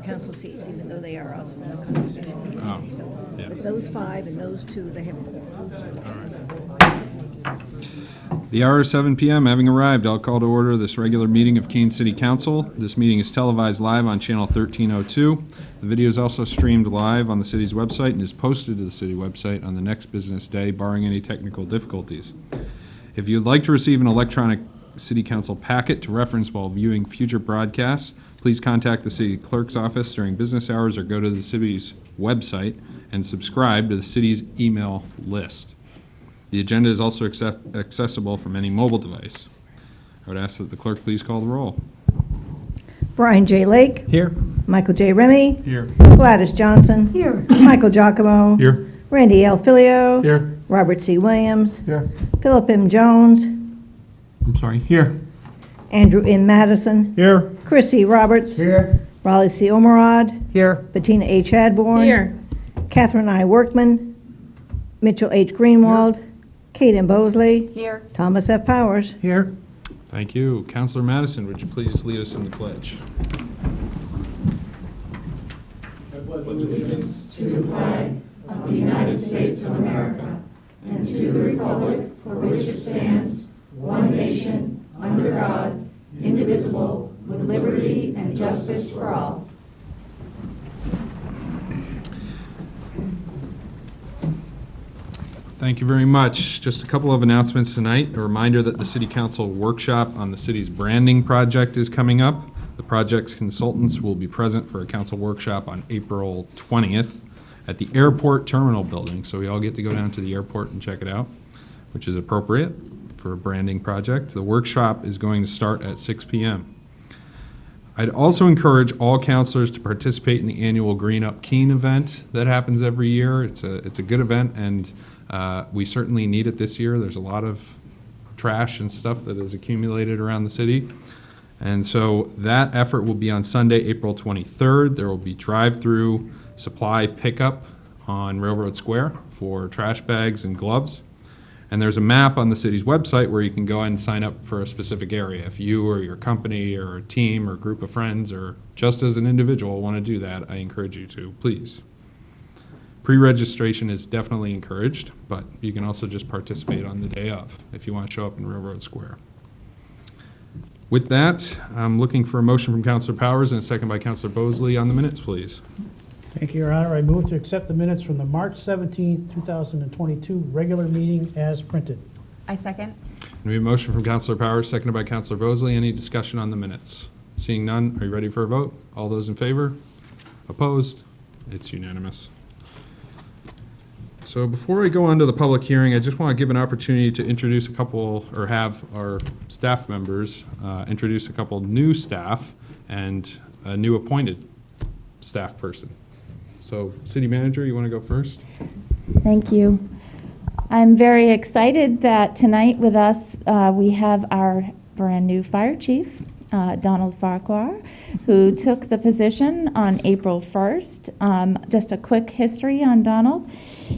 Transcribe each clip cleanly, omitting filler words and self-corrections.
council seats, even though they are also on the conservation committee. Oh, So, yeah. But those 5 and those 2, they have a quorum. The hour is 7 p.m. Having arrived, I'll call to order this regular meeting of Keene City Council. This meeting is televised live on Channel 1302. The video is also streamed live on the city's website and is posted to the city website on the next business day, barring any technical difficulties. If you'd like to receive an electronic city council packet to reference while viewing future broadcasts, please contact the city clerk's office during business hours or go to the city's website and subscribe to the city's email list. The agenda is also accessible from any mobile device. I would ask that the clerk please call the roll. Brian J. Lake. Here. Michael J. Remy. Here. Gladys Johnson. Here. Michael Giacomo. Here. Randy L. Filio. Here. Robert C. Williams. Here. Philip M. Jones. I'm sorry. Here. Andrew M. Madison. Here. Chris E. Roberts. Here. Raleigh C. Omerod. Here. Bettina A. Chadbourne. Here. Catherine I. Workman. Mitchell H. Greenwald. Kate M. Bosley. Here. Thomas F. Powers. Here. Thank you. Councilor Madison, would you please lead us in the pledge? Thank you very much. Just a couple of announcements tonight. A reminder that the City Council workshop on the city's branding project is coming up. The project's consultants will be present for a council workshop on April 20th at the airport terminal building. So we all get to go down to the airport and check it out, which is appropriate for a branding project. The workshop is going to start at 6 p.m. I'd also encourage all councilors to participate in the annual Green Up Keene event that happens every year. It's a good event, and we certainly need it this year. There's a lot of trash and stuff that is accumulated around the city. And so that effort will be on Sunday, April 23rd. There will be drive-through supply pickup on Railroad Square for trash bags and gloves. And there's a map on the city's website where you can go and sign up for a specific area. If you or your company or a team or group of friends or just as an individual want to do that, I encourage you to, please. Pre-registration is definitely encouraged, but you can also just participate on the day of if you want to show up in Railroad Square. With that, I'm looking for a motion from Councilor Powers and a second by Councilor Bosley on the minutes, please. Thank you, Your Honor. I move to accept the minutes from the March 17th, 2022 regular meeting as printed. I second. We have a motion from Councilor Powers, seconded by Councilor Bosley. Any discussion on the minutes? Seeing none, are you ready for a vote? All those in favor? Opposed? It's unanimous. So before I go on to the public hearing, I just want to give an opportunity to introduce a couple, or have our staff members introduce a couple new staff and a new appointed staff person. So, City Manager, you want to go first? Thank you. I'm very excited that tonight with us we have our brand new fire chief, Donald Farquhar, who took the position on April 1st. Just a quick history on Donald.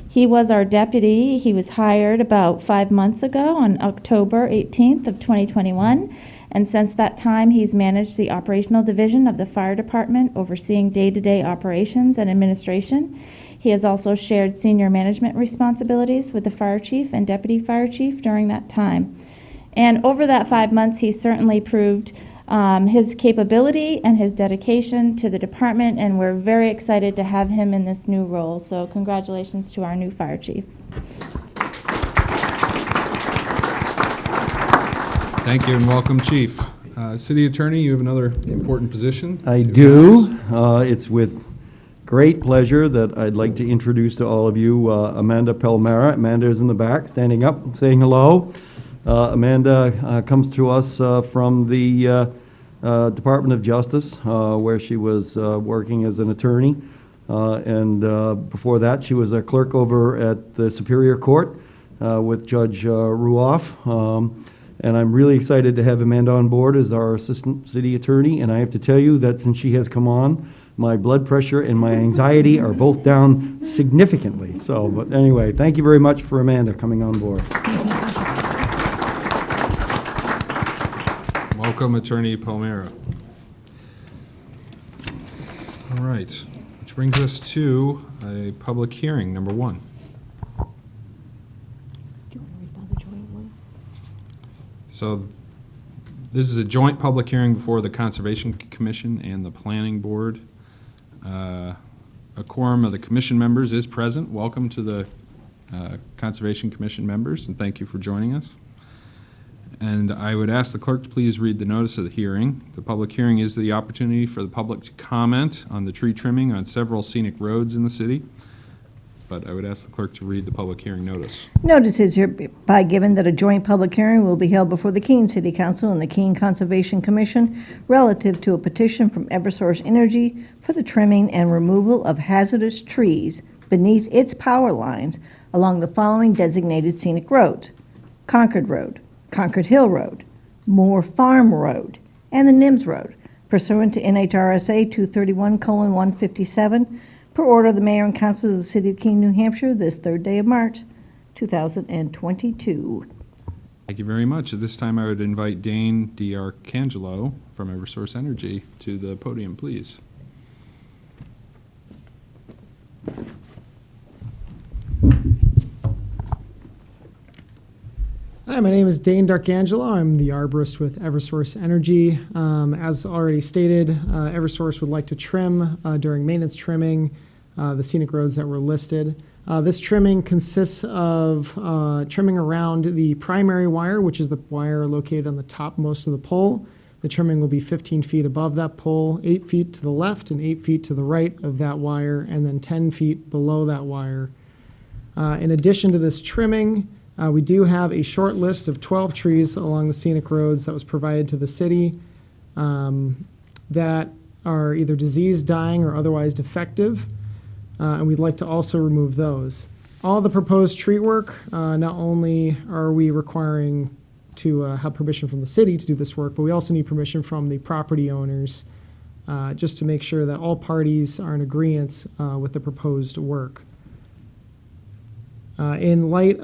He was our deputy. He was hired about 5 months ago on October 18th of 2021. And since that time, he's managed the operational division of the fire department, overseeing day-to-day operations and administration. He has also shared senior management responsibilities with the fire chief and deputy fire chief during that time. And over that 5 months, he certainly proved his capability and his dedication to the department, and we're very excited to have him in this new role. So congratulations to our new fire chief. Thank you and welcome, Chief. City Attorney, you have another important position. I do. It's with great pleasure that I'd like to introduce to all of you Amanda Palmera. Amanda is in the back, standing up, saying hello. Amanda comes to us from the Department of Justice, where she was working as an attorney. And before that, she was a clerk over at the Superior Court with Judge Ruoff. And I'm really excited to have Amanda on board as our Assistant City Attorney. And I have to tell you that since she has come on, my blood pressure and my anxiety are both down significantly. So, but anyway, thank you very much for Amanda coming on board. Welcome, Attorney Palmera. All right, which brings us to a public hearing, number 1. Do you want to read about the joint one? So this is a joint public hearing before the Conservation Commission and the Planning Board. A quorum of the commission members is present. Welcome to the Conservation Commission members, and thank you for joining us. And I would ask the clerk to please read the notice of the hearing. The public hearing is the opportunity for the public to comment on the tree trimming on several scenic roads in the city. But I would ask the clerk to read the public hearing notice. Notice is hereby given that a joint public hearing will be held before the Keene City Council and the Keene Conservation Commission relative to a petition from Eversource Energy for the trimming and removal of hazardous trees beneath its power lines along the following designated scenic roads: Concord Road, Concord Hill Road, Moore Farm Road, and the Nims Road, pursuant to NHRSA 231:157, per order of the Mayor and Council of the City of Keene, New Hampshire, this 3rd day of March, 2022. Thank you very much. At this time, I would invite Dane D'Arcangelo from Eversource Energy to the podium, please. Hi, my name is Dane D'Arcangelo. I'm the arborist with Eversource Energy. As already stated, Eversource would like to trim during maintenance trimming the scenic roads that were listed. This trimming consists of trimming around the primary wire, which is the wire located on the topmost of the pole. The trimming will be 15 feet above that pole, 8 feet to the left and 8 feet to the right of that wire, and then 10 feet below that wire. In addition to this trimming, we do have a short list of 12 trees along the scenic roads that was provided to the city that are either diseased, dying, or otherwise defective, and we'd like to also remove those. All the proposed tree work, not only are we requiring to have permission from the city to do this work, but we also need permission from the property owners just to make sure that all parties are in agreement with the proposed work. In light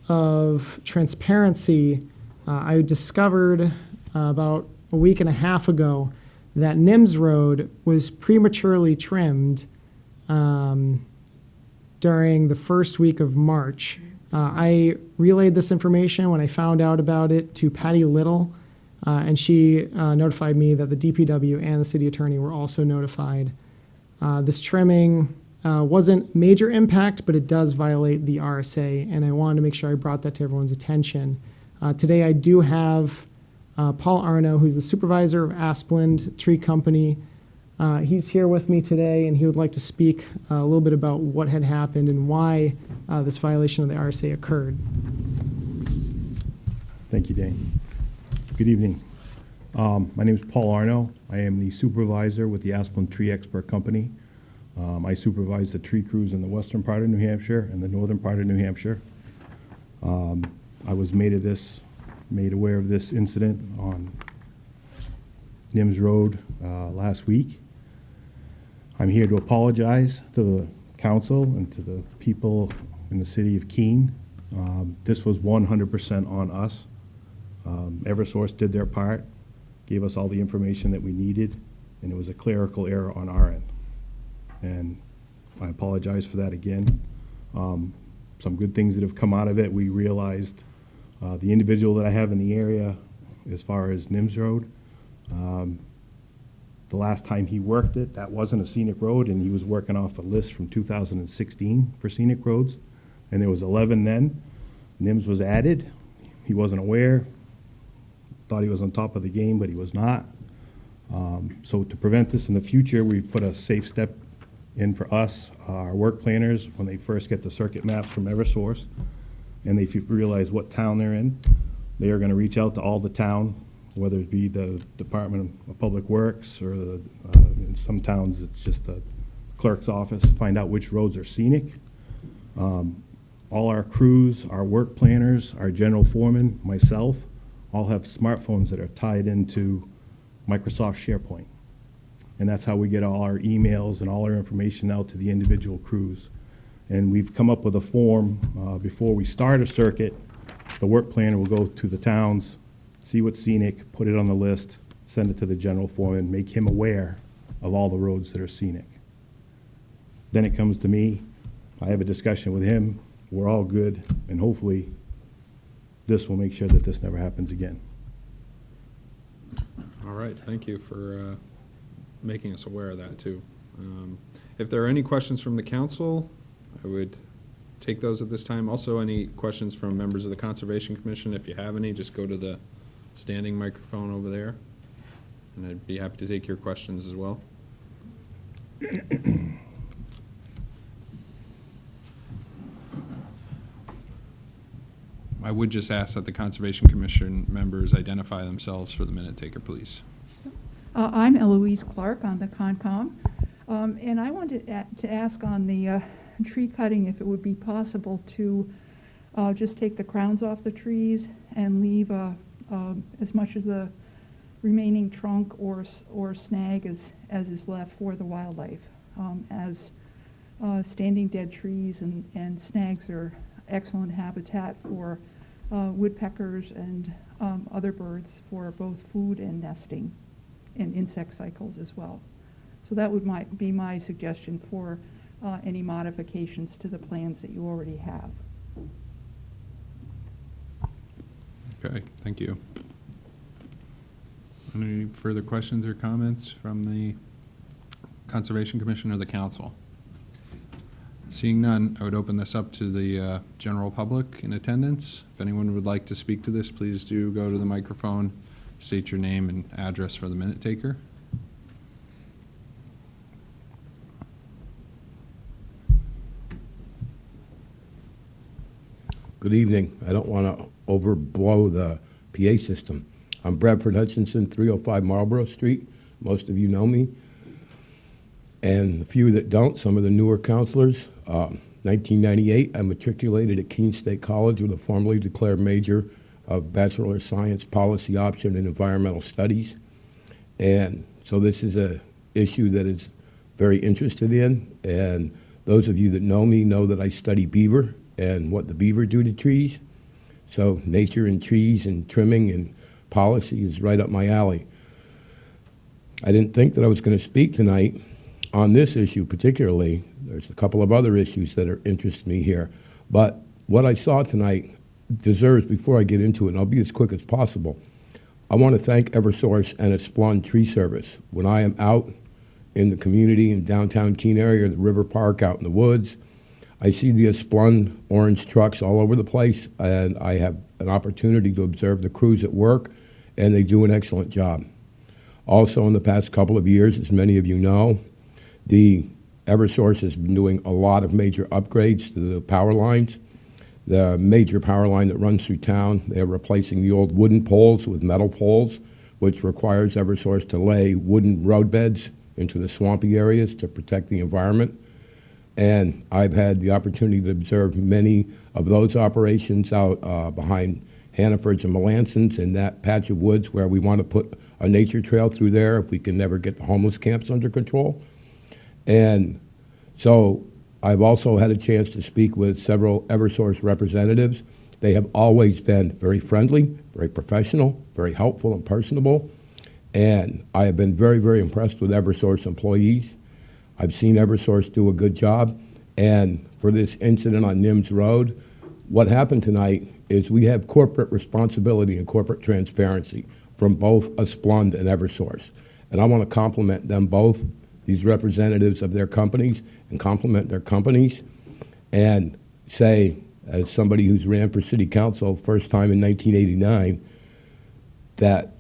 of transparency, I discovered about a week and a half ago that Nims Road was prematurely trimmed during the first week of March. I relayed this information when I found out about it to Patty Little, and she notified me that the DPW and the city attorney were also notified. This trimming wasn't major impact, but it does violate the RSA, and I wanted to make sure I brought that to everyone's attention. Today I do have Paul Arno, who's the supervisor of Asplund Tree Company. He's here with me today, and he would like to speak a little bit about what had happened and why this violation of the RSA occurred. Thank you, Dane. Good evening. My name is Paul Arno. I am the supervisor with the Asplund Tree Expert Company. I supervise the tree crews in the western part of New Hampshire and the northern part of New Hampshire. I was made aware of this incident on Nims Road last week. I'm here to apologize to the council and to the people in the city of Keene. This was 100% on us. Eversource did their part, gave us all the information that we needed, and it was a clerical error on our end. And I apologize for that again. Some good things that have come out of it. We realized the individual that I have in the area as far as Nims Road, the last time he worked it, that wasn't a scenic road, and he was working off a list from 2016 for scenic roads, and there was 11 then. Nims was added. He wasn't aware, thought he was on top of the game, but he was not. So to prevent this in the future, we put a safe step in for us, our work planners, when they first get the circuit maps from Eversource, and they realize what town they're in, they are going to reach out to all the town, whether it be the Department of Public Works or in some towns it's just the clerk's office, find out which roads are scenic. All our crews, our work planners, our general foreman, myself, all have smartphones that are tied into Microsoft SharePoint. And that's how we get all our emails and all our information out to the individual crews. And we've come up with a form before we start a circuit. The work planner will go to the towns, see what's scenic, put it on the list, send it to the general foreman, make him aware of all the roads that are scenic. Then it comes to me, I have a discussion with him, we're all good, and hopefully this will make sure that this never happens again. All right, thank you for making us aware of that, too. If there are any questions from the council, I would take those at this time. Also, any questions from members of the Conservation Commission? If you have any, just go to the standing microphone over there, and I'd be happy to take your questions as well. I would just ask that the Conservation Commission members identify themselves for the minute taker, please. I'm Eloise Clark on the Concom, and I wanted to ask on the tree cutting if it would be possible to just take the crowns off the trees and leave as much of the remaining trunk or snag as is left for the wildlife, as standing dead trees and snags are excellent habitat for woodpeckers and other birds for both food and nesting and insect cycles as well. So that would be my suggestion for any modifications to the plans that you already have. Okay, thank you. Any further questions or comments from the Conservation Commission or the council? Seeing none, I would open this up to the general public in attendance. If anyone would like to speak to this, please do go to the microphone, state your name and address for the minute taker. Good evening. I don't want to overblow the PA system. I'm Bradford Hutchinson, 305 Marlborough Street. Most of you know me. And the few that don't, some of the newer counselors. 1998, I matriculated at Keene State College with a formally declared major of Bachelor of Science Policy Option in Environmental Studies. And so this is an issue that is very interested in. And those of you that know me know that I study beaver and what the beaver do to trees. So nature and trees and trimming and policy is right up my alley. I didn't think that I was going to speak tonight on this issue particularly. There's a couple of other issues that are interest me here. But what I saw tonight deserves, before I get into it, and I'll be as quick as possible, I want to thank Eversource and its Splund Tree Service. When I am out in the community in downtown Keene area, the river park, out in the woods, I see the Splund orange trucks all over the place, and I have an opportunity to observe the crews at work, and they do an excellent job. Also, in the past couple of years, as many of you know, the Eversource has been doing a lot of major upgrades to the power lines. The major power line that runs through town, they're replacing the old wooden poles with metal poles, which requires Eversource to lay wooden roadbeds into the swampy areas to protect the environment. And I've had the opportunity to observe many of those operations out behind Hannaford's and Melanson's in that patch of woods where we want to put a nature trail through there if we can never get the homeless camps under control. And so I've also had a chance to speak with several Eversource representatives. They have always been very friendly, very professional, very helpful and personable. And I have been very, very impressed with Eversource employees. I've seen Eversource do a good job. And for this incident on Nims Road, what happened tonight is we have corporate responsibility and corporate transparency from both Splund and Eversource. And I want to compliment them both, these representatives of their companies, and compliment their companies and say, as somebody who's ran for city council first time in 1989, that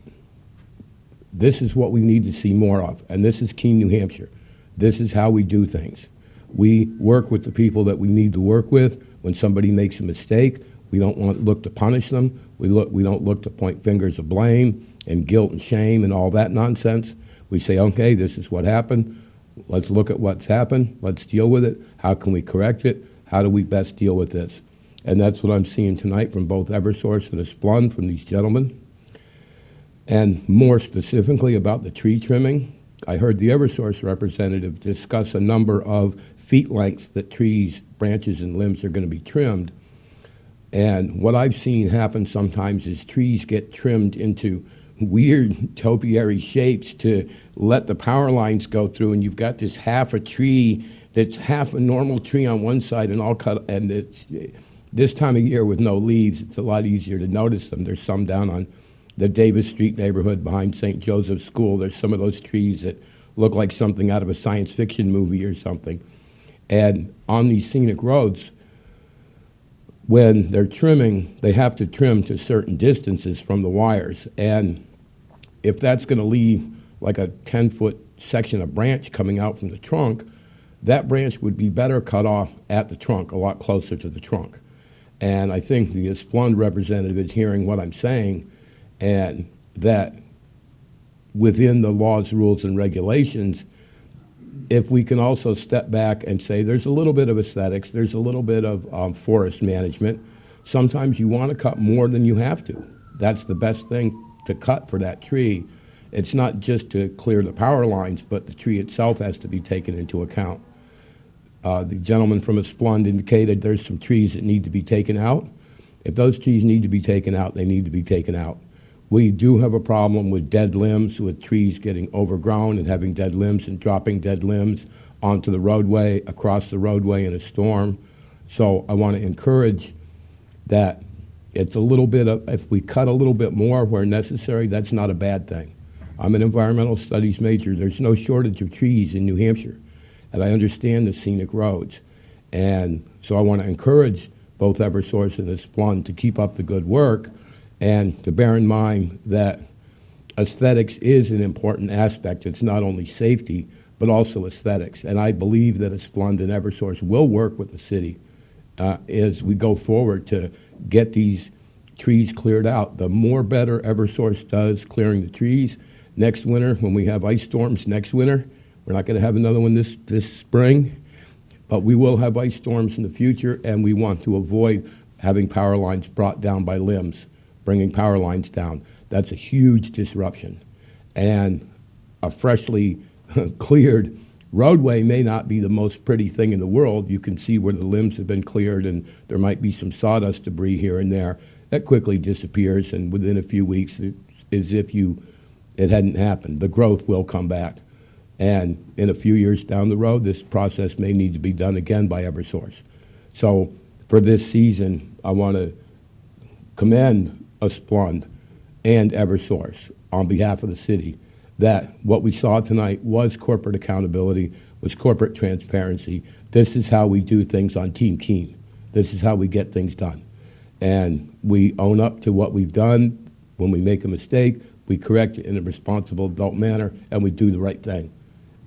this is what we need to see more of. And this is Keene, New Hampshire. This is how we do things. We work with the people that we need to work with. When somebody makes a mistake, we don't want to look to punish them. We don't look to point fingers of blame and guilt and shame and all that nonsense. We say, okay, this is what happened. Let's look at what's happened. Let's deal with it. How can we correct it? How do we best deal with this? And that's what I'm seeing tonight from both Eversource and Splund from these gentlemen. And more specifically about the tree trimming, I heard the Eversource representative discuss a number of feet lengths that trees, branches, and limbs are going to be trimmed. And what I've seen happen sometimes is trees get trimmed into weird topiary shapes to let the power lines go through, and you've got this half a tree that's half a normal tree on one side and all cut, and it's this time of year with no leaves, it's a lot easier to notice them. There's some down on the Davis Street neighborhood behind St. Joseph's School. There's some of those trees that look like something out of a science fiction movie or something. And on these scenic roads, when they're trimming, they have to trim to certain distances from the wires. And if that's going to leave like a 10-foot section of branch coming out from the trunk, that branch would be better cut off at the trunk, a lot closer to the trunk. And I think the Splund representative is hearing what I'm saying, and that within the laws, rules, and regulations, if we can also step back and say there's a little bit of aesthetics, there's a little bit of forest management. Sometimes you want to cut more than you have to. That's the best thing to cut for that tree. It's not just to clear the power lines, but the tree itself has to be taken into account. The gentleman from Splund indicated there's some trees that need to be taken out. If those trees need to be taken out, they need to be taken out. We do have a problem with dead limbs, with trees getting overgrown and having dead limbs and dropping dead limbs onto the roadway, across the roadway in a storm. So I want to encourage that it's a little bit of, if we cut a little bit more where necessary, that's not a bad thing. I'm an environmental studies major. There's no shortage of trees in New Hampshire, and I understand the scenic roads. And so I want to encourage both Eversource and Splund to keep up the good work, and to bear in mind that aesthetics is an important aspect. It's not only safety, but also aesthetics. And I believe that Splund and Eversource will work with the city as we go forward to get these trees cleared out. The more better Eversource does clearing the trees, next winter, when we have ice storms next winter, we're not going to have another one this spring, but we will have ice storms in the future, and we want to avoid having power lines brought down by limbs, bringing power lines down. That's a huge disruption. And a freshly cleared roadway may not be the most pretty thing in the world. You can see where the limbs have been cleared, and there might be some sawdust debris here and there. That quickly disappears, and within a few weeks, it's as if it hadn't happened. The growth will come back. And in a few years down the road, this process may need to be done again by Eversource. So for this season, I want to commend Splund and Eversource on behalf of the city, that what we saw tonight was corporate accountability, was corporate transparency. This is how we do things on Team Keene. This is how we get things done. And we own up to what we've done. When we make a mistake, we correct it in a responsible adult manner, and we do the right thing.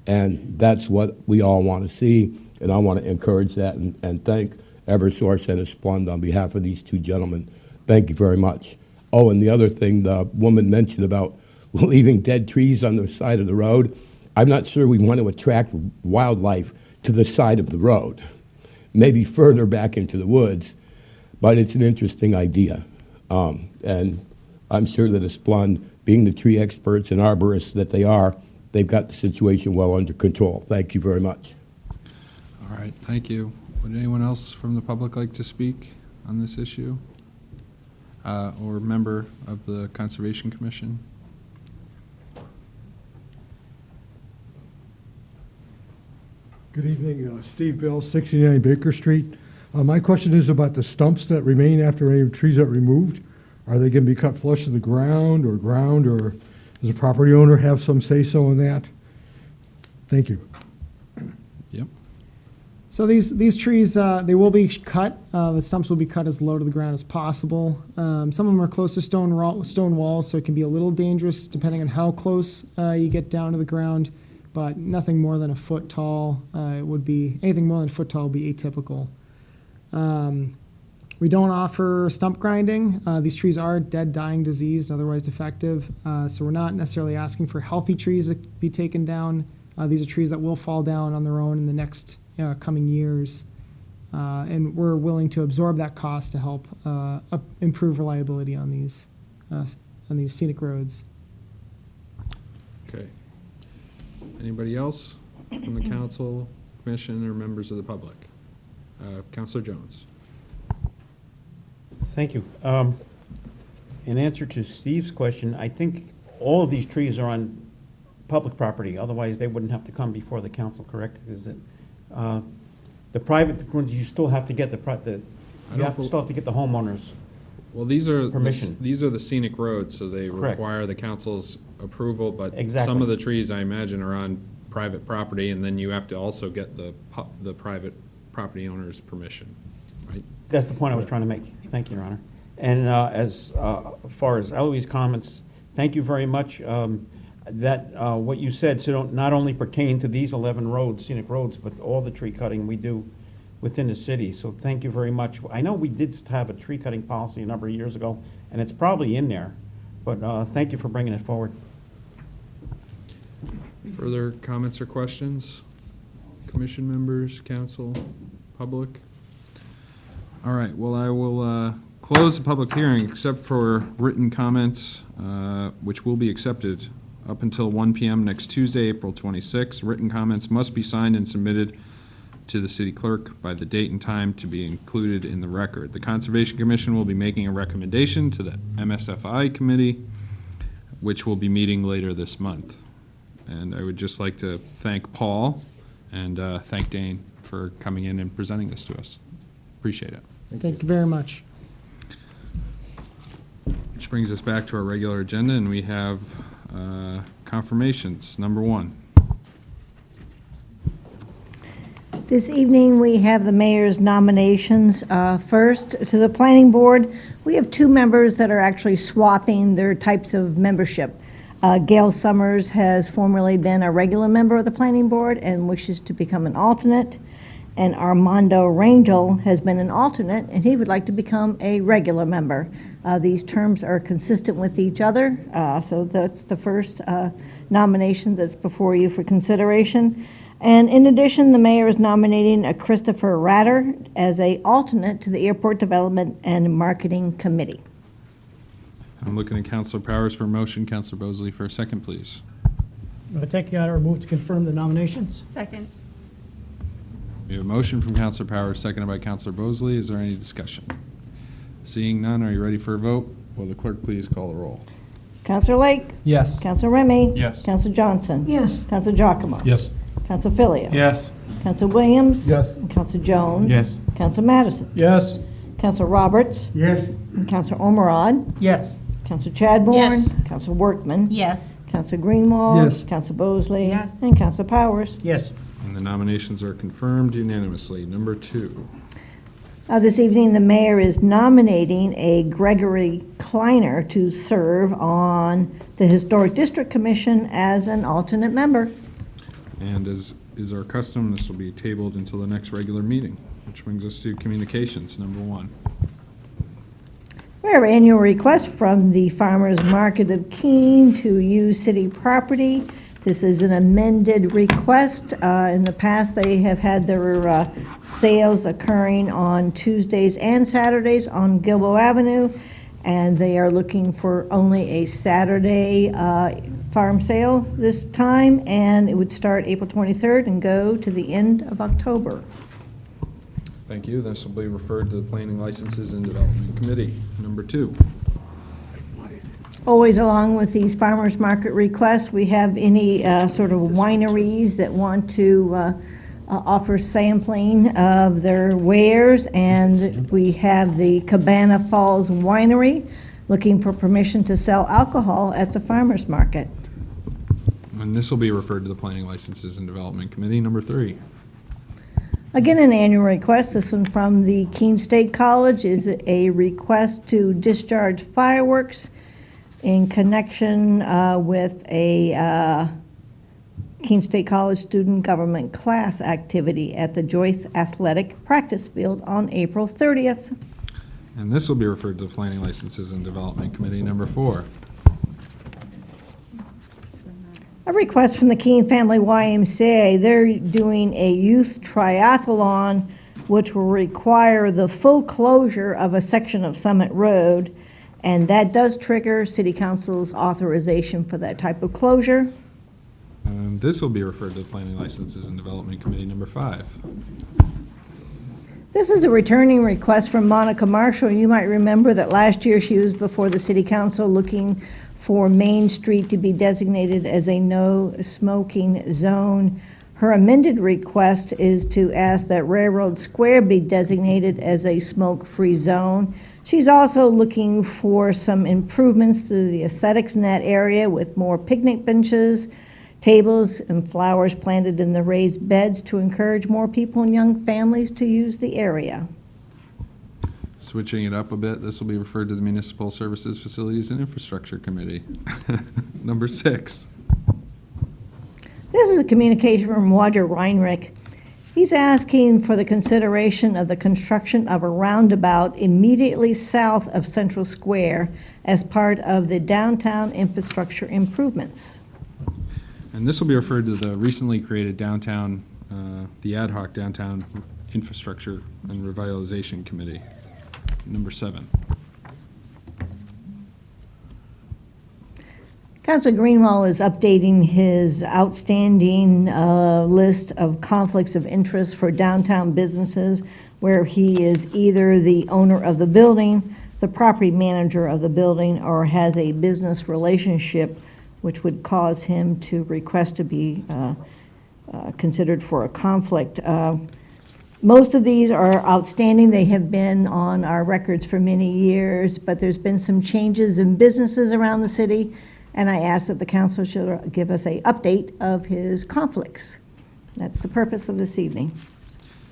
And that's what we all want to see, and I want to encourage that and thank Eversource and Splund on behalf of these two gentlemen. Thank you very much. Oh, and the other thing the woman mentioned about leaving dead trees on the side of the road, I'm not sure we want to attract wildlife to the side of the road, maybe further back into the woods, but it's an interesting idea. And I'm sure that Splund, being the tree experts and arborists that they are, they've got the situation well under control. Thank you very much. All right, thank you. Would anyone else from the public like to speak on this issue? Or member of the Conservation Commission? Good evening, Steve Bill, 69 Baker Street. My question is about the stumps that remain after any trees are removed. Are they going to be cut flush to the ground, or does the property owner have some say-so in that? Thank you. Yep. So these trees, they will be cut. The stumps will be cut as low to the ground as possible. Some of them are close to stone walls, so it can be a little dangerous depending on how close you get down to the ground. But nothing more than a foot tall anything more than a foot tall would be atypical. We don't offer stump grinding. These trees are dead, dying, diseased, otherwise defective. So we're not necessarily asking for healthy trees to be taken down. These are trees that will fall down on their own in the next coming years. And we're willing to absorb that cost to help improve reliability on these scenic roads. Okay. Anybody else from the council, commission, or members of the public? Councilor Jones. Thank you. In answer to Steve's question, I think all of these trees are on public property, otherwise they wouldn't have to come before the council, correct? Is it, the private ones, you still have to get still have to get the homeowners. Well, these are, Permission. these are the scenic roads, so they Correct. require the council's approval, but Exactly. some of the trees, I imagine, are on private property, and then you have to also get the private property owner's permission, right? That's the point I was trying to make. Thank you, Your Honor. And as far as Eloise' comments, thank you very much. What you said should not only pertain to these 11 roads, scenic roads, but all the tree cutting we do within the city. So thank you very much. I know we did have a tree cutting policy a number of years ago, and it's probably in there, but thank you for bringing it forward. Further comments or questions? Commission members, council, public? All right, well, I will close the public hearing except for written comments, which will be accepted up until 1 PM next Tuesday, April 26th. Written comments must be signed and submitted to the city clerk by the date and time to be included in the record. The Conservation Commission will be making a recommendation to the MSFI committee, which will be meeting later this month. And I would just like to thank Paul and thank Dane for coming in and presenting this to us. Appreciate it. Thank you very much. Which brings us back to our regular agenda, and we have confirmations. Number 1. This evening, we have the mayor's nominations. First, to the planning board, we have 2 members that are actually swapping their types of membership. Gail Summers has formerly been a regular member of the planning board and wishes to become an alternate. And Armando Rangel has been an alternate, and he would like to become a regular member. These terms are consistent with each other, so that's the first nomination that's before you for consideration. And in addition, the mayor is nominating a Christopher Ratter as a alternate to the Airport Development and Marketing Committee. I'm looking at Councilor Powers for a motion. Councilor Bosley for a second, please. Thank you, Your Honor. Move to confirm the nominations. Second. We have a motion from Councilor Powers, seconded by Councilor Bosley. Is there any discussion? Seeing none, are you ready for a vote? Will the clerk please call the roll? Counselor Lake? Yes. Counselor Remy? Yes. Counselor Johnson? Yes. Counselor Giacomo? Yes. Counselor Filia? Yes. Counselor Williams? Yes. And Counselor Jones? Yes. Counselor Madison? Yes. Counselor Roberts? Yes. And Counselor Ormerod? Yes. Counselor Chadbourne? Yes. Counselor Workman? Yes. Counselor Greenwald? Yes. Counselor Bosley? Yes. And Counselor Powers? Yes. And the nominations are confirmed unanimously. Number 2. This evening, the mayor is nominating a Gregory Kleiner to serve on the Historic District Commission as an alternate member. And as is our custom, this will be tabled until the next regular meeting, which brings us to communications. Number 1. We have an annual request from the Farmers Market of Keene to use city property. This is an amended request. In the past, they have had their sales occurring on Tuesdays and Saturdays on Gilboa Avenue, and they are looking for only a Saturday farm sale this time, and it would start April 23rd and go to the end of October. Thank you. This will be referred to the Planning Licenses and Development Committee. Number 2. Always along with these farmers market requests, we have any sort of wineries that want to offer sampling of their wares, and we have the Cabana Falls Winery looking for permission to sell alcohol at the farmers market. And this will be referred to the Planning Licenses and Development Committee. Number 3. Again, an annual request. This one from the Keene State College is a request to discharge fireworks in connection with a Keene State College student government class activity at the Joyce Athletic Practice Field on April 30th. And this will be referred to the Planning Licenses and Development Committee. Number 4. A request from the Keene Family YMCA. They're doing a youth triathlon, which will require the full closure of a section of Summit Road, and that does trigger City Council's authorization for that type of closure. This will be referred to the Planning Licenses and Development Committee. Number 5. This is a returning request from Monica Marshall. You might remember that last year she was before the City Council looking for Main Street to be designated as a no smoking zone. Her amended request is to ask that Railroad Square be designated as a smoke-free zone. She's also looking for some improvements to the aesthetics in that area with more picnic benches, tables, and flowers planted in the raised beds to encourage more people and young families to use the area. Switching it up a bit, this will be referred to the Municipal Services, Facilities, and Infrastructure Committee. Number 6. This is a communication from Roger Reinrich. He's asking for the consideration of the construction of a roundabout immediately south of Central Square as part of the downtown infrastructure improvements. And this will be referred to the recently created downtown, the ad hoc Downtown Infrastructure and Revitalization Committee. Number 7. Councilor Greenwald is updating his outstanding list of conflicts of interest for downtown businesses where he is either the owner of the building, the property manager of the building, or has a business relationship which would cause him to request to be considered for a conflict. Most of these are outstanding. They have been on our records for many years, but there's been some changes in businesses around the city, and I ask that the council should give us an update of his conflicts. That's the purpose of this evening.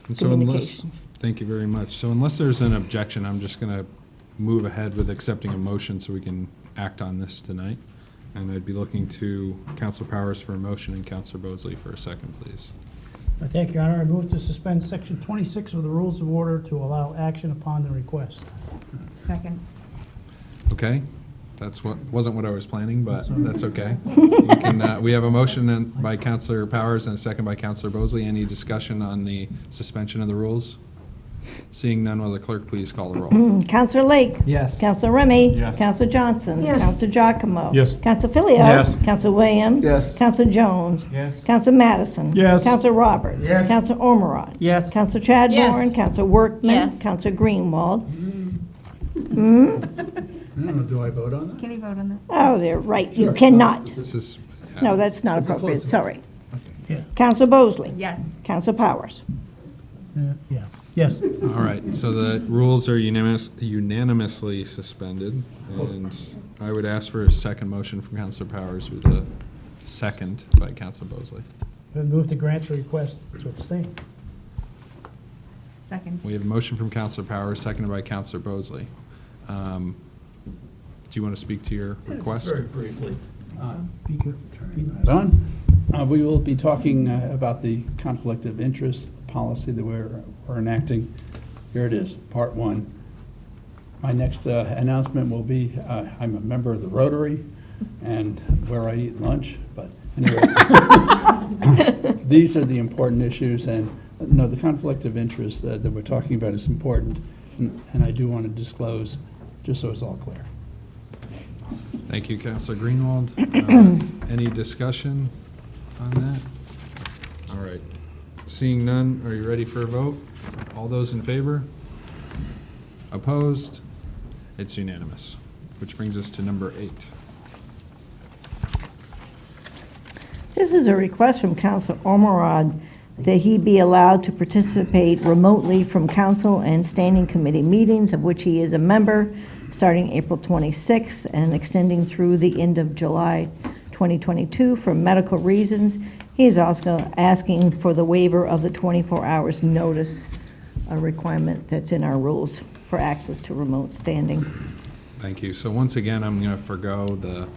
And so unless, Communication. thank you very much. So unless there's an objection, I'm just going to move ahead with accepting a motion so we can act on this tonight. And I'd be looking to Councilor Powers for a motion and Councilor Bosley for a second, please. Thank you, Your Honor. I move to suspend Section 26 of the Rules of Order to allow action upon the request. Second. Okay? Wasn't what I was planning, but that's okay. You can, we have a motion by Councilor Powers and a second by Councilor Bosley. Any discussion on the suspension of the rules? Seeing none, will the clerk please call the roll? Councilor Lake? Yes. Councilor Remy? Yes. Councilor Johnson? Yes. Councilor Giacomo? Yes. Councilor Filio? Yes. Councilor Williams? Yes. Councilor Jones? Yes. Councilor Madison? Yes. Councilor Roberts? Yes. Councilor Ormerod? Yes. Councilor Chadbourne? Yes. Councilor Workman? Yes. Councilor Greenwald? Do I vote on that? Can you vote on that? Oh, they're right, you cannot. This is, No, that's not appropriate, sorry. Yeah. Councilor Bosley? Yes. Councilor Powers? Yeah, yes. all right, so the rules are unanimously suspended, and I would ask for a second motion from Councilor Powers with a second by Councilor Bosley. I move to grant the request to abstain. Second. We have a motion from Councilor Powers, seconded by Councilor Bosley. Do you want to speak to your request? Very briefly. Be good. Be nice. Don, we will be talking about the conflict of interest policy that we're enacting. Here it is, part 1. My next announcement will be, I'm a member of the Rotary and where I eat lunch, but anyway. These are the important issues, and no, the conflict of interest that we're talking about is important, and I do want to disclose, just so it's all clear. Thank you, Councilor Greenwald. Any discussion on that? All right. Seeing none, are you ready for a vote? All those in favor? Opposed? It's unanimous, which brings us to number 8. This is a request from Councilor Ormerod that he be allowed to participate remotely from council and standing committee meetings of which he is a member, starting April 26th and extending through the end of July 2022 for medical reasons. He is also asking for the waiver of the 24 hours notice requirement that's in our rules for access to remote standing. Thank you. So once again, I'm going to forego the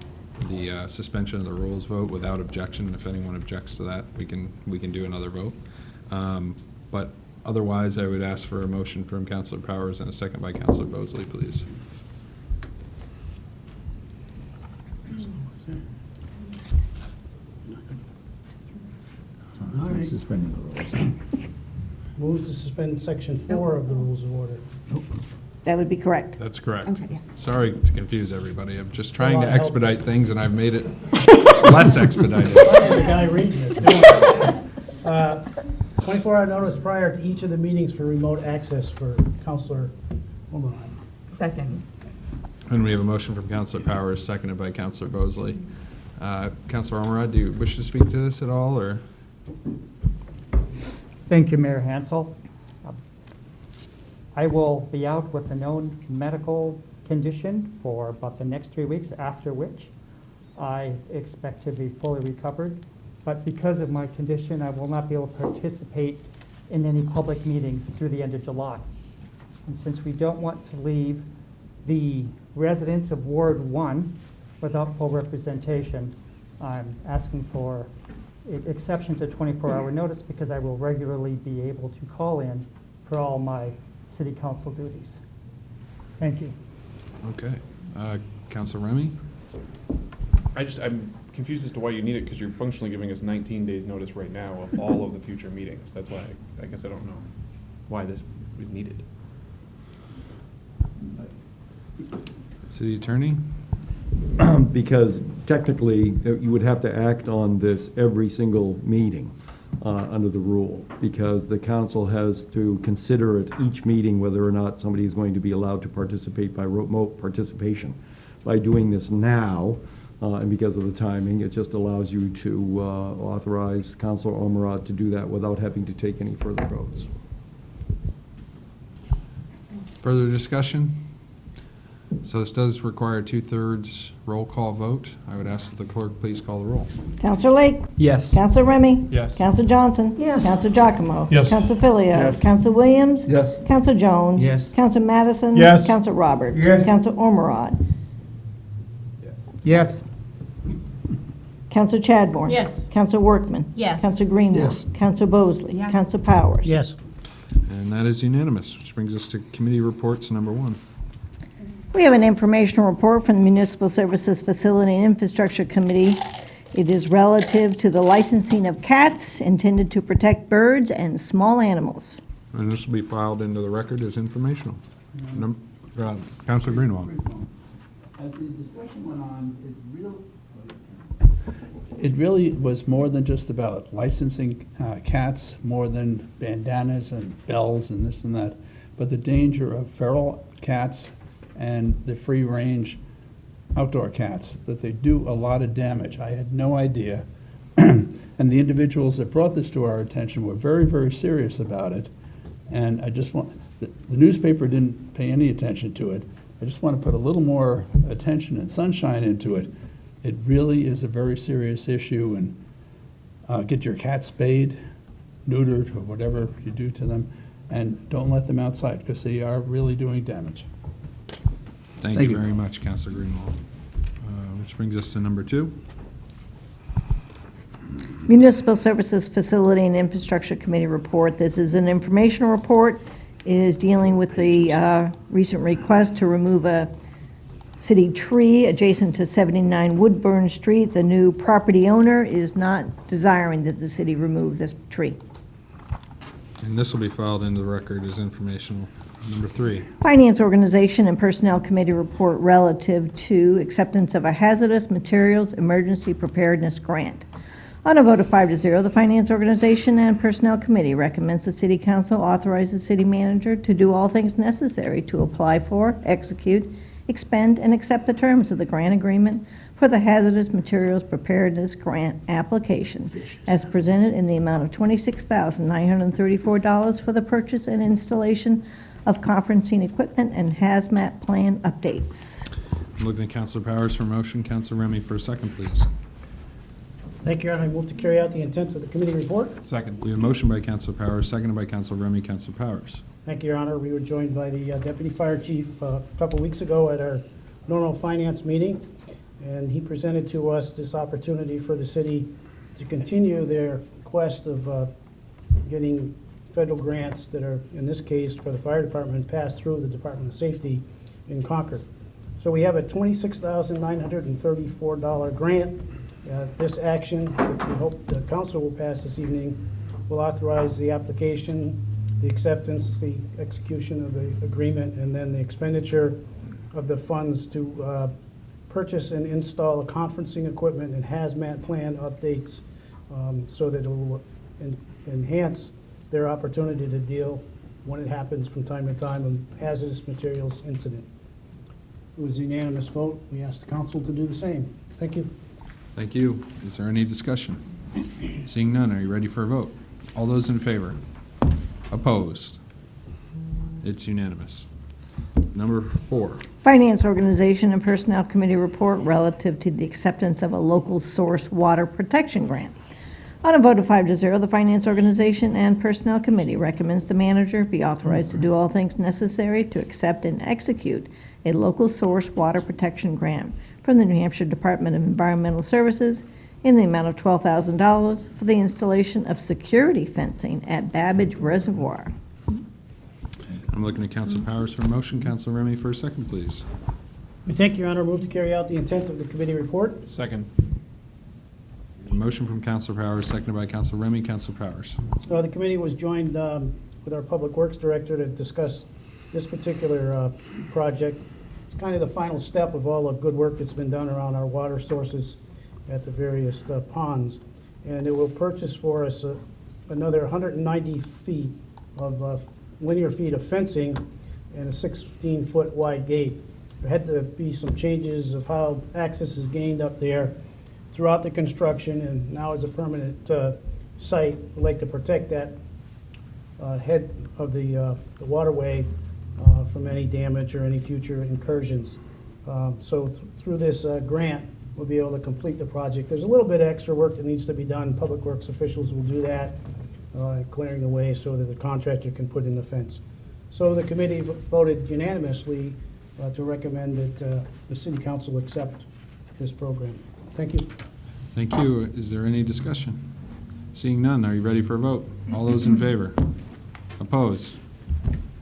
suspension of the rules vote without objection. If anyone objects to that, we can do another vote. But otherwise, I would ask for a motion from Councilor Powers and a second by Councilor Bosley, please. Suspending the rules. Move to suspend Section 4 of the Rules of Order. That would be correct. That's correct. Okay, yes. Sorry to confuse everybody. I'm just trying to lot of help. expedite things, and I've made it less expedited. The guy reading this, doing it. 24-hour notice prior to each of the meetings for remote access for Counselor Ormerod. Second. And we have a motion from Counselor Powers, seconded by Counselor Bosley. Counselor Ormerod, do you wish to speak to this at all, or? Thank you, Mayor Hansel. I will be out with a known medical condition for about the next 3 weeks, after which I expect to be fully recovered. But because of my condition, I will not be able to participate in any public meetings through the end of July. And since we don't want to leave the residents of Ward 1 without full representation, I'm asking for exception to 24-hour notice because I will regularly be able to call in for all my city council duties. Thank you. Okay. Counselor Remy? I'm confused as to why you need it, because you're functionally giving us 19 days notice right now of all of the future meetings. That's why I guess I don't know why this was needed. City Attorney? Because technically, you would have to act on this every single meeting under the rule, because the council has to consider at each meeting whether or not somebody is going to be allowed to participate by remote participation. By doing this now, and because of the timing, it just allows you to authorize Councilor Ormerod to do that without having to take any further votes. Further discussion? So this does require a 2/3 roll call vote. I would ask that the clerk please call the roll. Counselor Lake? Yes. Counselor Remy? Yes. Counselor Johnson? Yes. Counselor Giacomo? Yes. Counselor Filio? Yes. Counselor Williams? Yes. Counselor Jones? Yes. Counselor Madison? Yes. Counselor Roberts? Yes. Counselor Ormerod? Yes. Counselor Chadbourne? Yes. Counselor Workman? Yes. Counselor Greenwell? Yes. Counselor Bosley? Yes. Counselor Powers? Yes. And that is unanimous, which brings us to committee reports number 1. We have an informational report from the Municipal Services Facility and Infrastructure Committee. It is relative to the licensing of cats intended to protect birds and small animals. And this will be filed into the record as informational. Counselor Greenwald. As the discussion went on, it really was more than just about licensing cats, more than bandanas and bells and this and that, but the danger of feral cats and the free-range outdoor cats, that they do a lot of damage. I had no idea. And the individuals that brought this to our attention were very, very serious about it. And I just want, the newspaper didn't pay any attention to it. I just want to put a little more attention and sunshine into it. It really is a very serious issue, and get your cat spayed, neutered, or whatever you do to them, and don't let them outside, because they are really doing damage. Thank you very much, Counselor Greenwald. Which brings us to number 2. Municipal Services Facility and Infrastructure Committee report. This is an informational report. It is dealing with the recent request to remove a city tree adjacent to 79 Woodburn Street. The new property owner is not desiring that the city remove this tree. And this will be filed into the record as informational. Number 3. Finance Organization and Personnel Committee report relative to acceptance of a hazardous materials emergency preparedness grant. On a vote of 5-0, the Finance Organization and Personnel Committee recommends the City Council authorize the city manager to do all things necessary to apply for, execute, expend, and accept the terms of the grant agreement for the hazardous materials preparedness grant application as presented in the amount of $26,934 for the purchase and installation of conferencing equipment and hazmat plan updates. I'm looking at Counselor Powers for motion. Counselor Remy for a second, please. Thank you, Your Honor. I move to carry out the intent of the committee report. Second. We have a motion by Counselor Powers, seconded by Counselor Remy. Counselor Powers. Thank you, Your Honor. We were joined by the Deputy Fire Chief a couple weeks ago at our normal finance meeting, and he presented to us this opportunity for the city to continue their quest of getting federal grants that are, in this case, for the fire department, passed through the Department of Safety in Concord. So we have a $26,934 grant. This action, which we hope the council will pass this evening, will authorize the application, the acceptance, the execution of the agreement, and then the expenditure of the funds to purchase and install conferencing equipment and hazmat plan updates so that it will enhance their opportunity to deal when it happens from time to time, a hazardous materials incident. It was a unanimous vote. We ask the council to do the same. Thank you. Thank you. Is there any discussion? Seeing none, are you ready for a vote? All those in favor? Opposed? It's unanimous. Number 4. Finance Organization and Personnel Committee report relative to the acceptance of a local source water protection grant. On a vote of 5-0, the Finance Organization and Personnel Committee recommends the manager be authorized to do all things necessary to accept and execute a local source water protection grant from the New Hampshire Department of Environmental Services in the amount of $12,000 for the installation of security fencing at Babbage Reservoir. I'm looking at Council Powers for a motion. Council Remy for a second, please. Thank you, Your Honor. Move to carry out the intent of the committee report. Second. A motion from Council Powers, seconded by Council Remy. Council Powers. The committee was joined with our Public Works Director to discuss this particular project. It's kind of the final step of all the good work that's been done around our water sources at the various ponds. And it will purchase for us another 190 feet of linear feet of fencing and a 16-foot wide gate. There had to be some changes of how access is gained up there throughout the construction, and now as a permanent site, we'd like to protect that head of the waterway from any damage or any future incursions. Through this grant, we'll be able to complete the project. There's a little bit of extra work that needs to be done. Public Works officials will do that, clearing the way so that the contractor can put in the fence. So the committee voted unanimously to recommend that the City Council accept this program. Thank you. Thank you. Is there any discussion? Seeing none, are you ready for a vote? All those in favor? Opposed?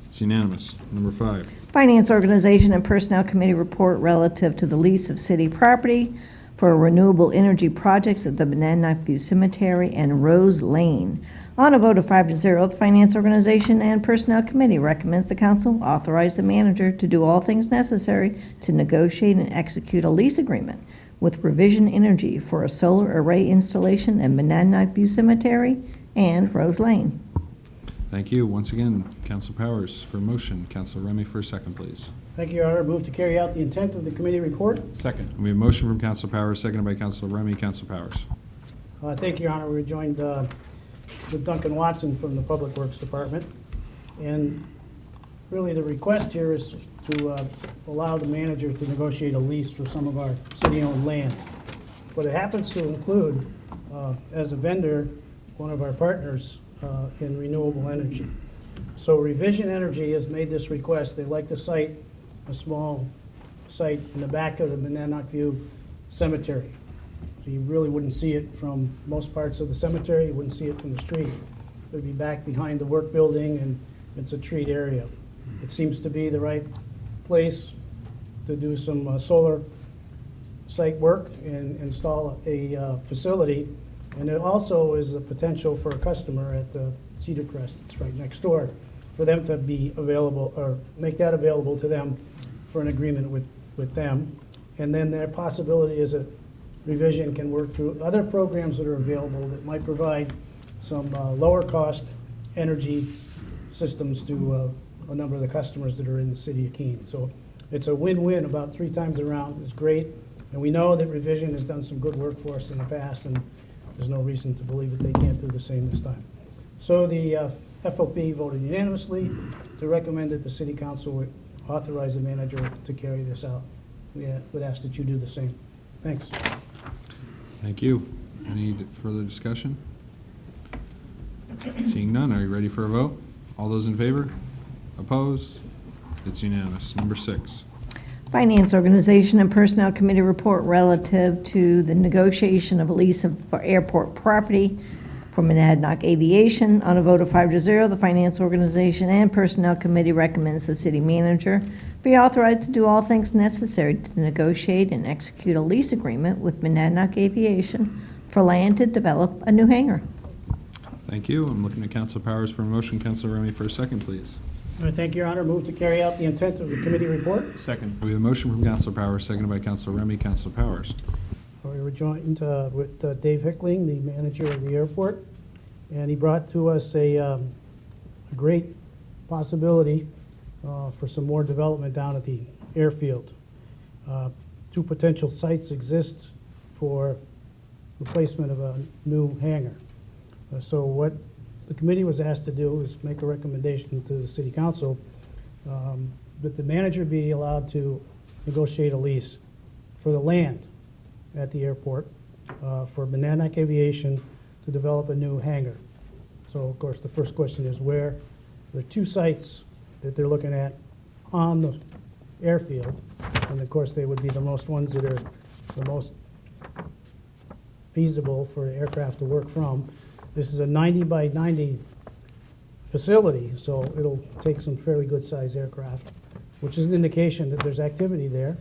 It's unanimous. Number 5. Finance Organization and Personnel Committee report relative to the lease of city property for renewable energy projects at the Monadnock View Cemetery and Rose Lane. On a vote of 5-0, the Finance Organization and Personnel Committee recommends the council authorize the manager to do all things necessary to negotiate and execute a lease agreement with Revision Energy for a solar array installation at Monadnock View Cemetery and Rose Lane. Thank you. Once again, Council Powers for a motion. Council Remy for a second, please. Thank you, Your Honor. Move to carry out the intent of the committee report. Second. We have a motion from Council Powers, seconded by Council Remy. Council Powers. Thank you, Your Honor. We're joined with Duncan Watson from the Public Works Department. And really the request here is to allow the manager to negotiate a lease for some of our city-owned land. But it happens to include, as a vendor, one of our partners in renewable energy. So Revision Energy has made this request. They'd like to site a small site in the back of the Monadnock View Cemetery. So you really wouldn't see it from most parts of the cemetery. You wouldn't see it from the street. It would be back behind the work building, and it's a treat area. It seems to be the right place to do some solar site work and install a facility. And it also is a potential for a customer at the Cedar Crest, it's right next door, for them to be available, or make that available to them for an agreement with them. And then their possibility is that Revision can work through other programs that are available that might provide some lower cost energy systems to a number of the customers that are in the city of Keene. So it's a win-win about 3 times around. It's great. And we know that Revision has done some good work for us in the past, and there's no reason to believe that they can't do the same this time. So the FOP voted unanimously to recommend that the City Council would authorize the manager to carry this out. We would ask that you do the same. Thanks. Thank you. Any further discussion? Seeing none, are you ready for a vote? All those in favor? Opposed? It's unanimous. Number 6. Finance Organization and Personnel Committee report relative to the negotiation of a lease for airport property for Monadnock Aviation. On a vote of 5-0, the Finance Organization and Personnel Committee recommends the city manager be authorized to do all things necessary to negotiate and execute a lease agreement with Monadnock Aviation for land to develop a new hangar. Thank you. I'm looking at Council Powers for a motion. Council Remy for a second, please. Thank you, Your Honor. Move to carry out the intent of the committee report. Second. We have a motion from Council Powers, seconded by Council Remy. Council Powers. We were joined with Dave Hickling, the manager of the airport, and he brought to us a great possibility for some more development down at the airfield. Two potential sites exist for replacement of a new hangar. So what the committee was asked to do is make a recommendation to the city council that the manager be allowed to negotiate a lease for the land at the airport for Monadnock Aviation to develop a new hangar. So of course, the first question is where? There are two sites that they're looking at on the airfield, and of course, they would be the most ones that are the most feasible for aircraft to work from. This is a 90 by 90 facility, so it'll take some fairly good-sized aircraft, which is an indication that there's activity there.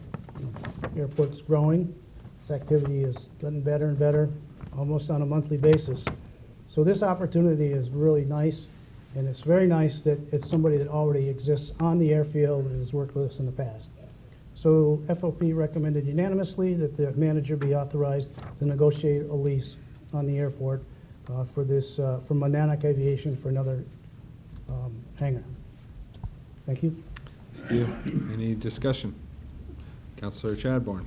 Airport's growing. This activity is getting better and better, almost on a monthly basis. So this opportunity is really nice, and it's very nice that it's somebody that already exists on the airfield and has worked with us in the past. So FOP recommended unanimously that the manager be authorized to negotiate a lease on the airport for this, for Monadnock Aviation for another hangar. Thank you. Thank you. Any discussion? Councilor Chadbourne.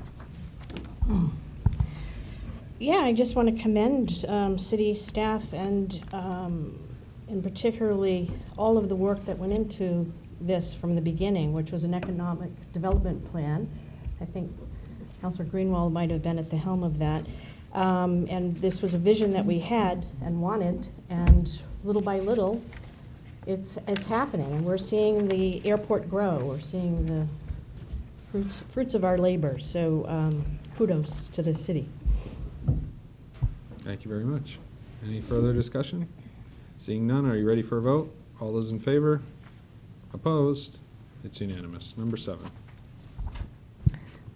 Yeah, I just want to commend city staff and particularly all of the work that went into this from the beginning, which was an economic development plan. I think Councilor Greenwald might have been at the helm of that. And this was a vision that we had and wanted, and little by little, it's happening. We're seeing the airport grow. We're seeing the fruits of our labor. So kudos to the city. Thank you very much. Any further discussion? Seeing none, are you ready for a vote? All those in favor? Opposed? It's unanimous. Number 7.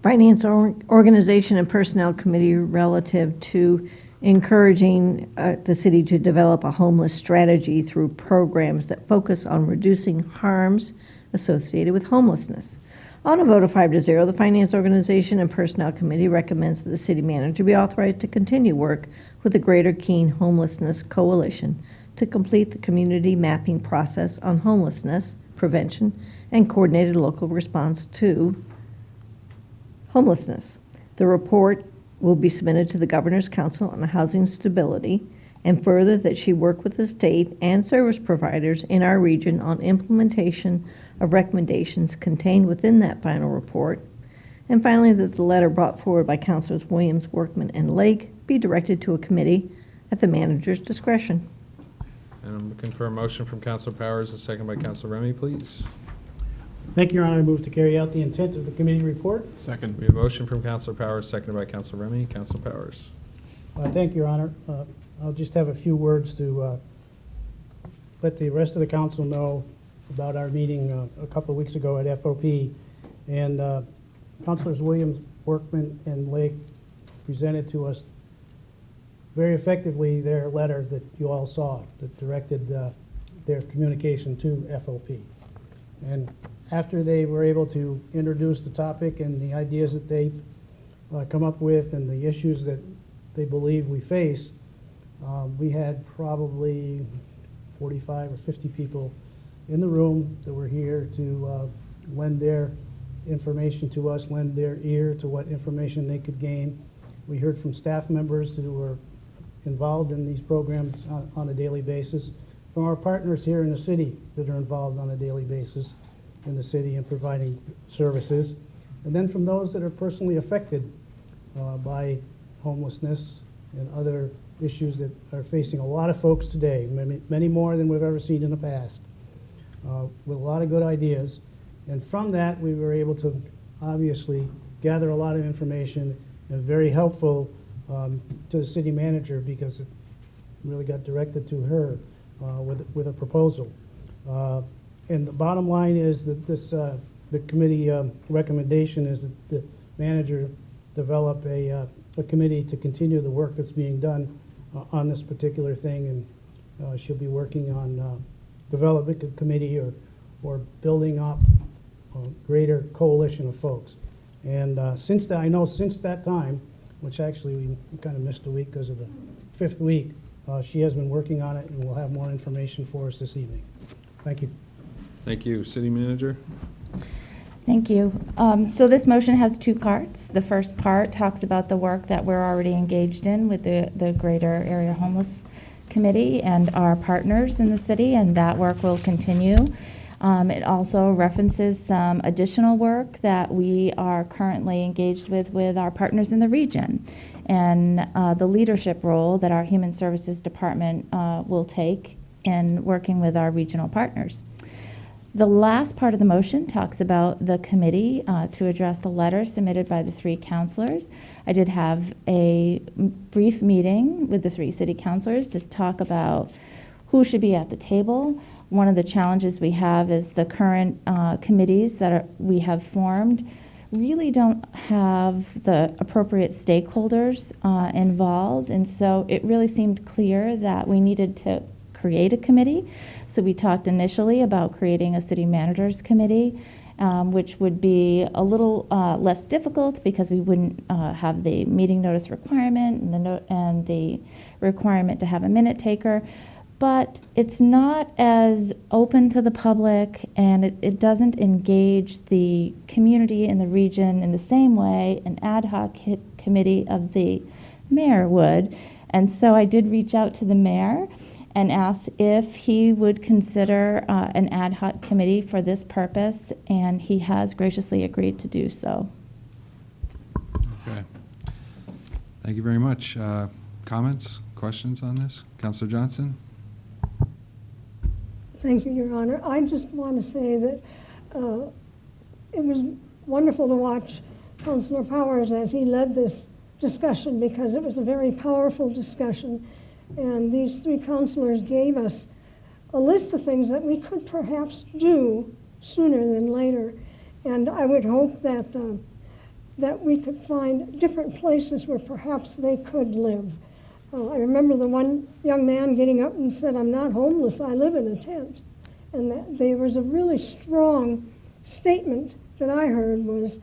Finance Organization and Personnel Committee relative to encouraging the city to develop a homeless strategy through programs that focus on reducing harms associated with homelessness. On a vote of 5-0, the Finance Organization and Personnel Committee recommends that the city manager be authorized to continue work with the Greater Keene Homelessness Coalition to complete the community mapping process on homelessness prevention and coordinated local response to homelessness. The report will be submitted to the Governor's Council on Housing Stability, and further that she work with the state and service providers in our region on implementation of recommendations contained within that final report. And finally, that the letter brought forward by Councilors Williams, Workman, and Lake be directed to a committee at the manager's discretion. And I'm looking for a motion from Councilor Powers, a second by Councilor Remy, please. Thank you, Your Honor. I move to carry out the intent of the committee report. Second. We have a motion from Councilor Powers, seconded by Councilor Remy. Councilor Powers. Thank you, Your Honor. I'll just have a few words to let the rest of the council know about our meeting a couple of weeks ago at FOP. And Councilors Williams, Workman, and Lake presented to us very effectively their letter that you all saw that directed their communication to FOP. And after they were able to introduce the topic and the ideas that they've come up with and the issues that they believe we face, we had probably 45 or 50 people in the room that were here to lend their information to us, lend their ear to what information they could gain. We heard from staff members who were involved in these programs on a daily basis, from our partners here in the city that are involved on a daily basis in the city and providing services, and then from those that are personally affected by homelessness and other issues that are facing a lot of folks today, many more than we've ever seen in the past, with a lot of good ideas. And from that, we were able to obviously gather a lot of information and very helpful to the city manager because it really got directed to her with a proposal. And the bottom line is that this, the committee recommendation is that the manager develop a committee to continue the work that's being done on this particular thing, and she'll be working on developing a committee or building up a greater coalition of folks. And since that time, which actually we kind of missed a week because of the 5th week, she has been working on it and will have more information for us this evening. Thank you. Thank you. City Manager? Thank you. So this motion has two parts. The first part talks about the work that we're already engaged in with the Greater Area Homeless Committee and our partners in the city, and that work will continue. It also references some additional work that we are currently engaged with our partners in the region, and the leadership role that our Human Services Department will take in working with our regional partners. The last part of the motion talks about the committee to address the letter submitted by the three councilors. I did have a brief meeting with the three city councilors to talk about who should be at the table. One of the challenges we have is the current committees that we have formed really don't have the appropriate stakeholders involved, and so it really seemed clear that we needed to create a committee. So we talked initially about creating a city managers committee, which would be a little less difficult because we wouldn't have the meeting notice requirement and the requirement to have a minute taker. But it's not as open to the public, and it doesn't engage the community in the region in the same way an ad hoc committee of the mayor would. And so I did reach out to the mayor and asked if he would consider an ad hoc committee for this purpose, and he has graciously agreed to do so. Okay. Thank you very much. Comments, questions on this? Councilor Johnson? Thank you, Your Honor. I just want to say that it was wonderful to watch Councilor Powers as he led this discussion, because it was a very powerful discussion. And these three councilors gave us a list of things that we could perhaps do sooner than later. And I would hope that, that we could find different places where perhaps they could live. I remember the one young man getting up and said, "I'm not homeless, I live in a tent." And that there was a really strong statement that I heard was,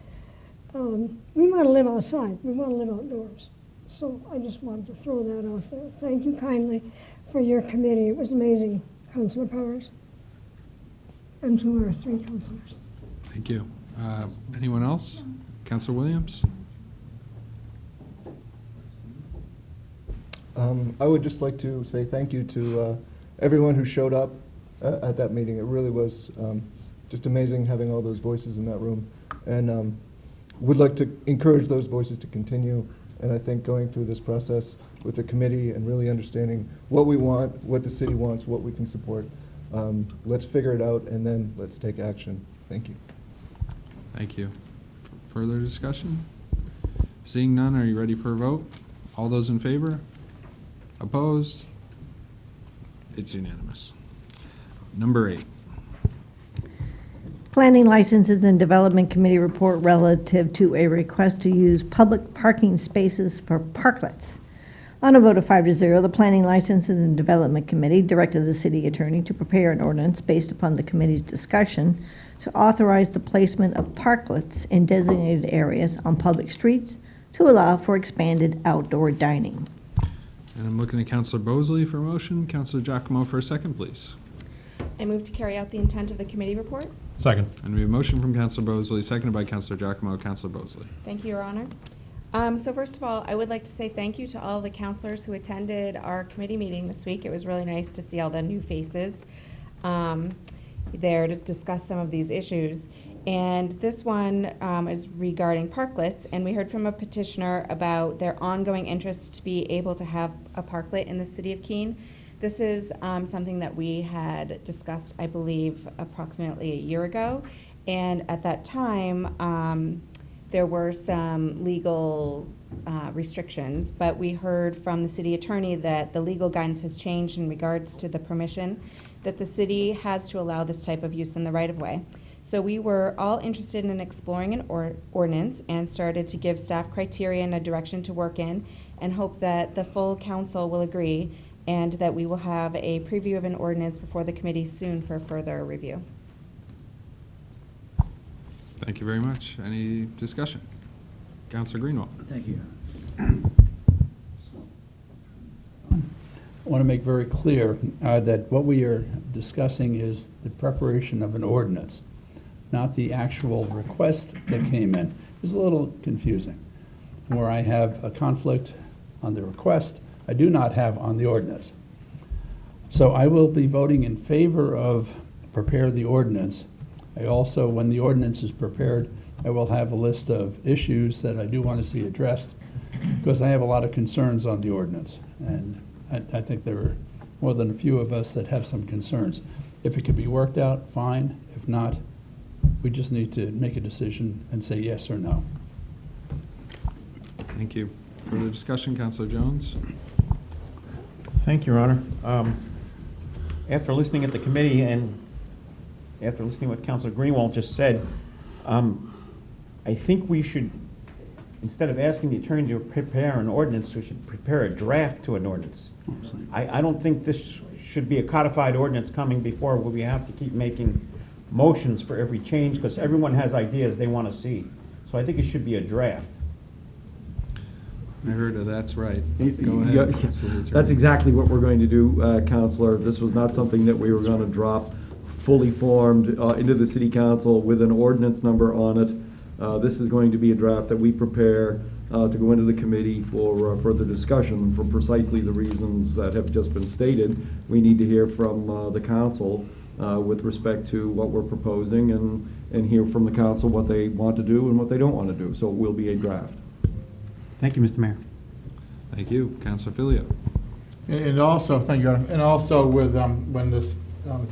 we want to live outside, we want to live outdoors. So I just wanted to throw that out there. Thank you kindly for your committee. It was amazing, Councilor Powers, and to our three councilors. Thank you. Anyone else? Councilor Williams? I would just like to say thank you to everyone who showed up at that meeting. It really was just amazing having all those voices in that room, and would like to encourage those voices to continue. And I think going through this process with the committee and really understanding what we want, what the city wants, what we can support, let's figure it out, and then let's take action. Thank you. Thank you. Further discussion? Seeing none, are you ready for a vote? All those in favor? Opposed? It's unanimous. Number 8. Planning Licenses and Development Committee report relative to a request to use public parking spaces for parklets. On a vote of 5-0, the Planning Licenses and Development Committee directed the city attorney to prepare an ordinance based upon the committee's discussion to authorize the placement of parklets in designated areas on public streets to allow for expanded outdoor dining. And I'm looking at Councilor Bosley for a motion. Councilor Giacomo for a second, please. I move to carry out the intent of the committee report. Second. And we have a motion from Councilor Bosley, seconded by Councilor Giacomo. Councilor Bosley. Thank you, Your Honor. So first of all, I would like to say thank you to all the councilors who attended our committee meeting this week. It was really nice to see all the new faces there to discuss some of these issues. And this one is regarding parklets, and we heard from a petitioner about their ongoing interest to be able to have a parklet in the city of Keene. This is something that we had discussed, I believe, approximately a year ago, and at that time, there were some legal restrictions, but we heard from the city attorney that the legal guidance has changed in regards to the permission that the city has to allow this type of use in the right-of-way. So we were all interested in exploring an ordinance and started to give staff criteria and a direction to work in, and hope that the full council will agree and that we will have a preview of an ordinance before the committee soon for further review. Thank you very much. Any discussion? Councilor Greenwald. Thank you. I want to make very clear that what we are discussing is the preparation of an ordinance, not the actual request that came in, is a little confusing. Where I have a conflict on the request, I do not have on the ordinance. So I will be voting in favor of prepare the ordinance. I also, when the ordinance is prepared, I will have a list of issues that I do want to see addressed, because I have a lot of concerns on the ordinance. And I think there are more than a few of us that have some concerns. If it could be worked out, fine. If not, we just need to make a decision and say yes or no. Thank you. Further discussion, Councilor Jones? Thank you, Your Honor. After listening at the committee and after listening to what Councilor Greenwald just said, I think we should, instead of asking the attorney to prepare an ordinance, we should prepare a draft to an ordinance. I don't think this should be a codified ordinance coming before where we have to keep making motions for every change, because everyone has ideas they want to see. So I think it should be a draft. I heard that's right. Go Yeah, ahead. City Attorney. That's exactly what we're going to do, Counselor. This was not something that we were going to drop fully formed into the city council with an ordinance number on it. This is going to be a draft that we prepare to go into the committee for further discussion for precisely the reasons that have just been stated. We need to hear from the council with respect to what we're proposing and hear from the council what they want to do and what they don't want to do. So it will be a draft. Thank you, Mr. Mayor. Thank you. Councilor Filio? And also, thank you, and also with, when this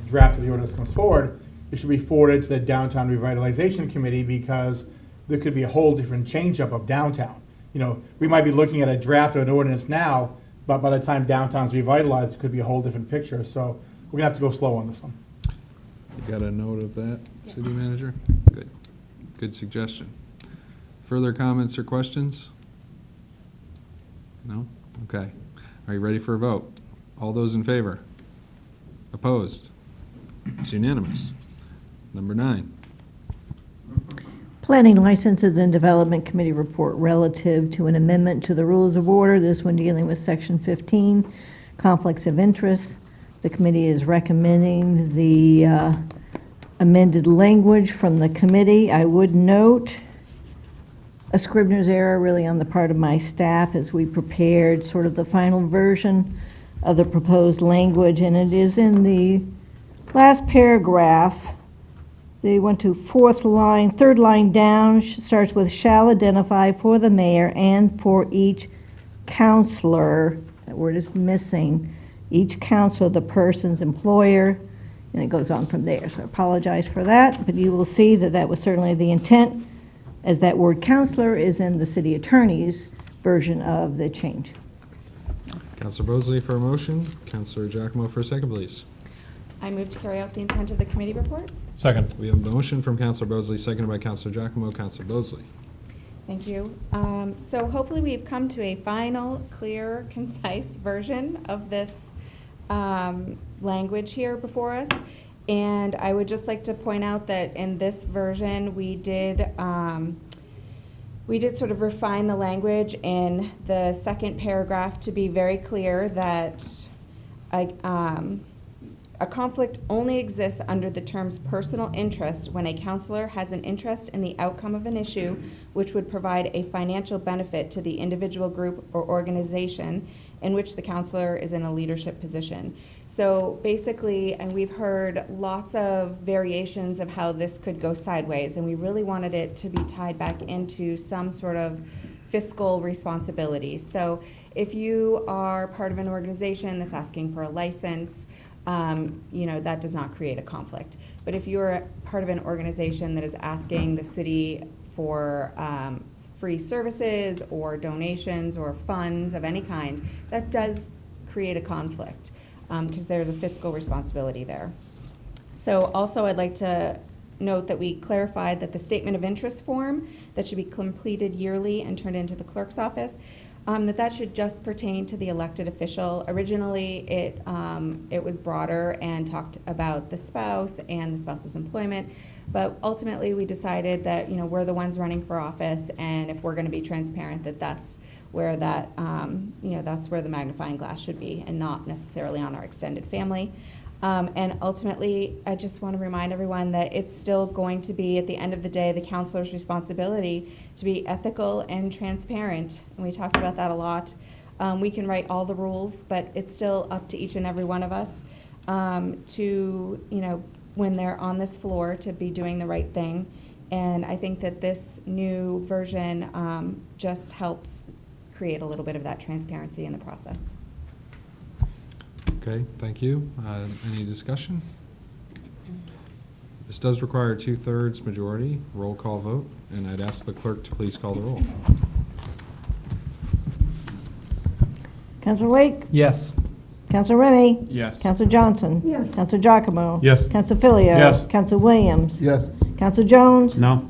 draft of the ordinance comes forward, it should be forwarded to the Downtown Revitalization Committee, because there could be a whole different change-up of downtown. You know, we might be looking at a draft of an ordinance now, but by the time downtown's revitalized, it could be a whole different picture. So we're gonna have to go slow on this one. You got a note of that, City Manager? Good. Good suggestion. Further comments or questions? No? Okay. Are you ready for a vote? All those in favor? Opposed? It's unanimous. Number 9. Planning Licenses and Development Committee report relative to an amendment to the Rules of Order, this one dealing with Section 15, conflicts of interest. The committee is recommending the amended language from the committee. I would note a Scribner's error really on the part of my staff as we prepared sort of the final version of the proposed language, and it is in the last paragraph. They went to third line down, starts with shall identify for the mayor and for each counselor. That word is missing. Each counselor, the person's employer, and it goes on from there. So I apologize for that, but you will see that that was certainly the intent, as that word counselor is in the city attorney's version of the change. Councilor Bosley for a motion. Councilor Giacomo for a second, please. I move to carry out the intent of the committee report. Second. We have a motion from Councilor Bosley, seconded by Councilor Giacomo. Councilor Bosley. Thank you. So hopefully we've come to a final, clear, concise version of this language here before us. And I would just like to point out that in this version, we did sort of refine the language in the second paragraph to be very clear that a conflict only exists under the terms personal interest when a counselor has an interest in the outcome of an issue which would provide a financial benefit to the individual group or organization in which the counselor is in a leadership position. So basically, and we've heard lots of variations of how this could go sideways, and we really wanted it to be tied back into some sort of fiscal responsibility. So if you are part of an organization that's asking for a license, that does not create a conflict. But if you're part of an organization that is asking the city for free services or donations or funds of any kind, that does create a conflict because there's a fiscal responsibility there. So also I'd like to note that we clarified that the statement of interest form that should be completed yearly and turned into the clerk's office, that should just pertain to the elected official. Originally, it was broader and talked about the spouse and the spouse's employment, but ultimately we decided that we're the ones running for office, and if we're going to be transparent, that's where that's where the magnifying glass should be, and not necessarily on our extended family. And ultimately, I just want to remind everyone that it's still going to be, at the end of the day, the counselor's responsibility to be ethical and transparent. And we talked about that a lot. We can write all the rules, but it's still up to each and every one of us to, when they're on this floor, to be doing the right thing. And I think that this new version just helps create a little bit of that transparency in the process. Okay, thank you. Any discussion? This does require a 2/3 majority, roll call vote, and I'd ask the clerk to please call the roll. Counselor Wake? Yes. Counselor Remy? Yes. Counselor Johnson? Yes. Counselor Giacomo? Yes. Counselor Filio? Yes. Counselor Williams? Yes. Counselor Jones? No?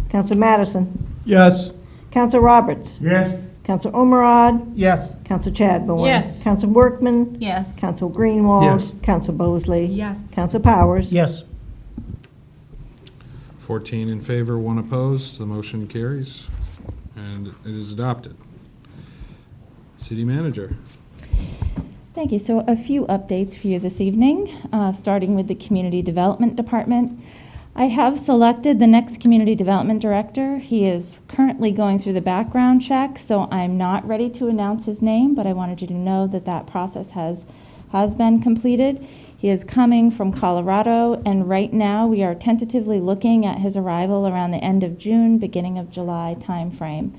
Counselor Madison? Yes. Counselor Roberts? Yes. Counselor Ormerod? Yes. Counselor Chadbourne? Yes. Counselor Workman? Yes. Counselor Greenwald? Yes. Counselor Bosley? Yes. Counselor Powers? Yes. 14 in favor, 1 opposed. The motion carries, and it is adopted. City Manager. Thank you. So a few updates for you this evening, starting with the Community Development Department. I have selected the next Community Development Director. He is currently going through the background check, so I'm not ready to announce his name, but I wanted you to know that that process has been completed. He is coming from Colorado, and right now we are tentatively looking at his arrival around the end of June, beginning of July timeframe.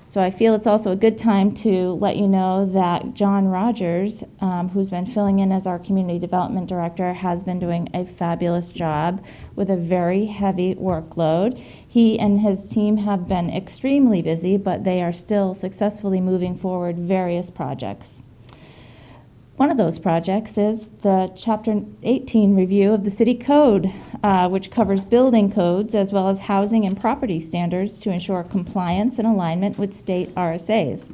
So I feel it's also a good time to let you know that John Rogers, who's been filling in as our Community Development Director, has been doing a fabulous job with a very heavy workload. He and his team have been extremely busy, but they are still successfully moving forward various projects. One of those projects is the Chapter 18 review of the City Code, which covers building codes as well as housing and property standards to ensure compliance and alignment with state RSAs.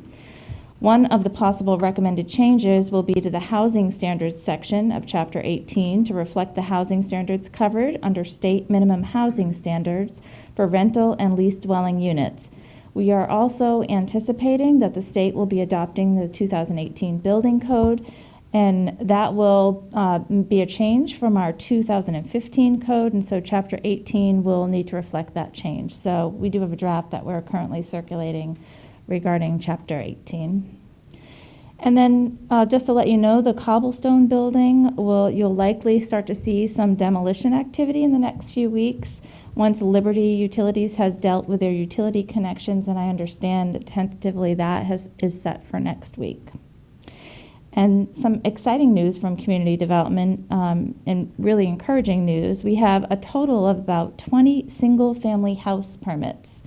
One of the possible recommended changes will be to the housing standards section of Chapter 18 to reflect the housing standards covered under state minimum housing standards for rental and leased dwelling units. We are also anticipating that the state will be adopting the 2018 building code, and that will be a change from our 2015 code, and so Chapter 18 will need to reflect that change. So we do have a draft that we're currently circulating regarding Chapter 18. And then just to let you know, the cobblestone building, you'll likely start to see some demolition activity in the next few weeks once Liberty Utilities has dealt with their utility connections, and I understand that tentatively that is set for next week. And some exciting news from community development and really encouraging news. We have a total of about 20 single-family house permits.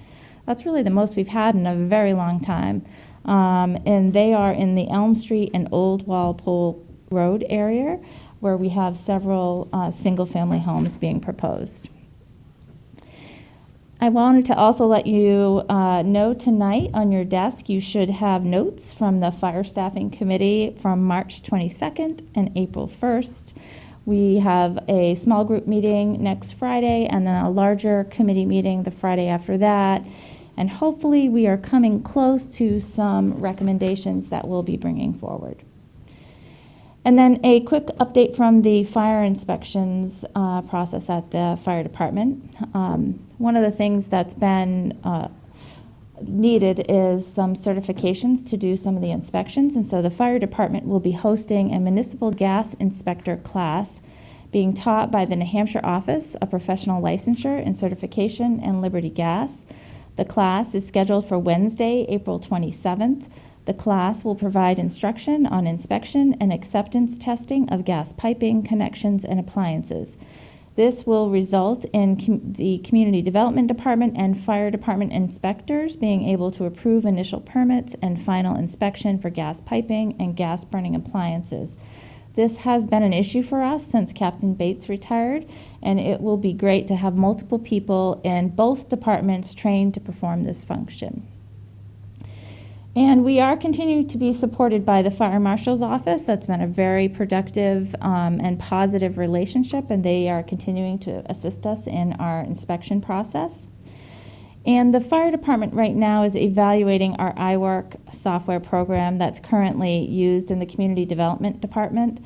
That's really the most we've had in a very long time. And they are in the Elm Street and Old Walpole Road area, where we have several single-family homes being proposed. I wanted to also let you know tonight on your desk you should have notes from the Fire Staffing Committee from March 22nd and April 1st. We have a small group meeting next Friday and then a larger committee meeting the Friday after that. And hopefully we are coming close to some recommendations that we'll be bringing forward. And then a quick update from the fire inspections process at the fire department. One of the things that's been needed is some certifications to do some of the inspections, and so the fire department will be hosting a municipal gas inspector class being taught by the New Hampshire Office of Professional Licensure and Certification and Liberty Gas. The class is scheduled for Wednesday, April 27th. The class will provide instruction on inspection and acceptance testing of gas piping, connections, and appliances. This will result in the Community Development Department and Fire Department inspectors being able to approve initial permits and final inspection for gas piping and gas burning appliances. This has been an issue for us since Captain Bates retired, and it will be great to have multiple people in both departments trained to perform this function. And we are continuing to be supported by the Fire Marshal's Office. That's been a very productive and positive relationship, and they are continuing to assist us in our inspection process. And the fire department right now is evaluating our iWork software program that's currently used in the Community Development Department.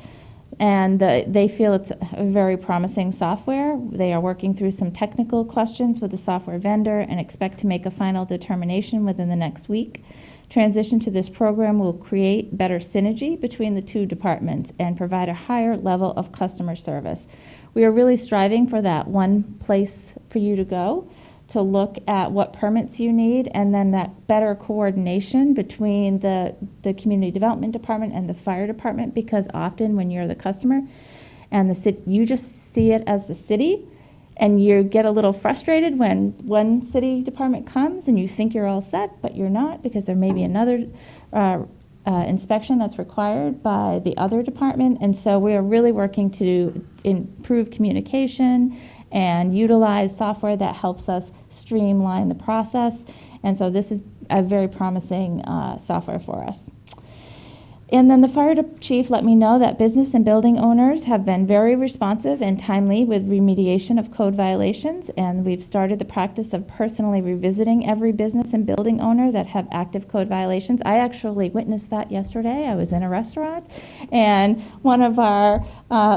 And they feel it's a very promising software. They are working through some technical questions with the software vendor and expect to make a final determination within the next week. Transition to this program will create better synergy between the two departments and provide a higher level of customer service. We are really striving for that one place for you to go to look at what permits you need, and then that better coordination between the community development department and the fire department, because often when you're the customer and you just see it as the city, and you get a little frustrated when one city department comes and you think you're all set, but you're not, because there may be another inspection that's required by the other department. And so we are really working to improve communication and utilize software that helps us streamline the process. And so this is a very promising software for us. And then the fire chief let me know that business and building owners have been very responsive and timely with remediation of code violations, and we've started the practice of personally revisiting every business and building owner that have active code violations. I actually witnessed that yesterday. I was in a restaurant, and one of our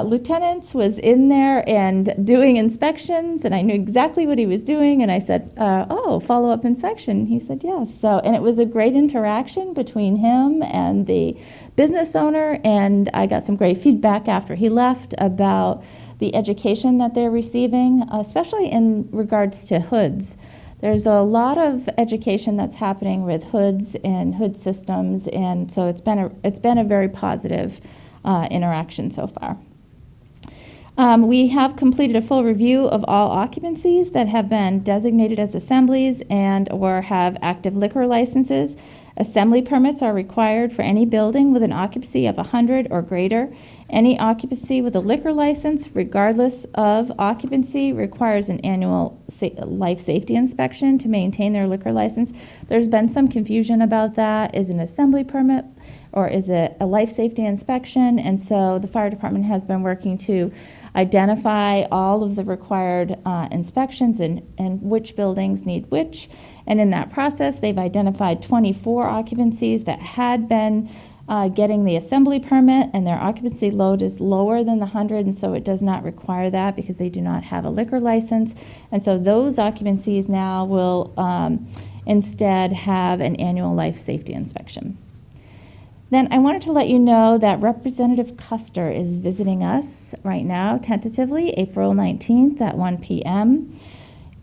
lieutenants was in there and doing inspections, and I knew exactly what he was doing, and I said, oh, follow-up inspection. He said, yes. So, and it was a great interaction between him and the business owner, and I got some great feedback after he left about the education that they're receiving, especially in regards to hoods. There's a lot of education that's happening with hoods and hood systems, and so it's been a very positive interaction so far. We have completed a full review of all occupancies that have been designated as assemblies and or have active liquor licenses. Assembly permits are required for any building with an occupancy of 100 or greater. Any occupancy with a liquor license, regardless of occupancy, requires an annual life safety inspection to maintain their liquor license. There's been some confusion about that. Is it an assembly permit or is it a life safety inspection? And so the fire department has been working to identify all of the required inspections and which buildings need which. And in that process, they've identified 24 occupancies that had been getting the assembly permit, and their occupancy load is lower than the 100, and so it does not require that because they do not have a liquor license. And so those occupancies now will instead have an annual life safety inspection. Then I wanted to let you know that Representative Custer is visiting us right now, tentatively, April 19th at 1 p.m.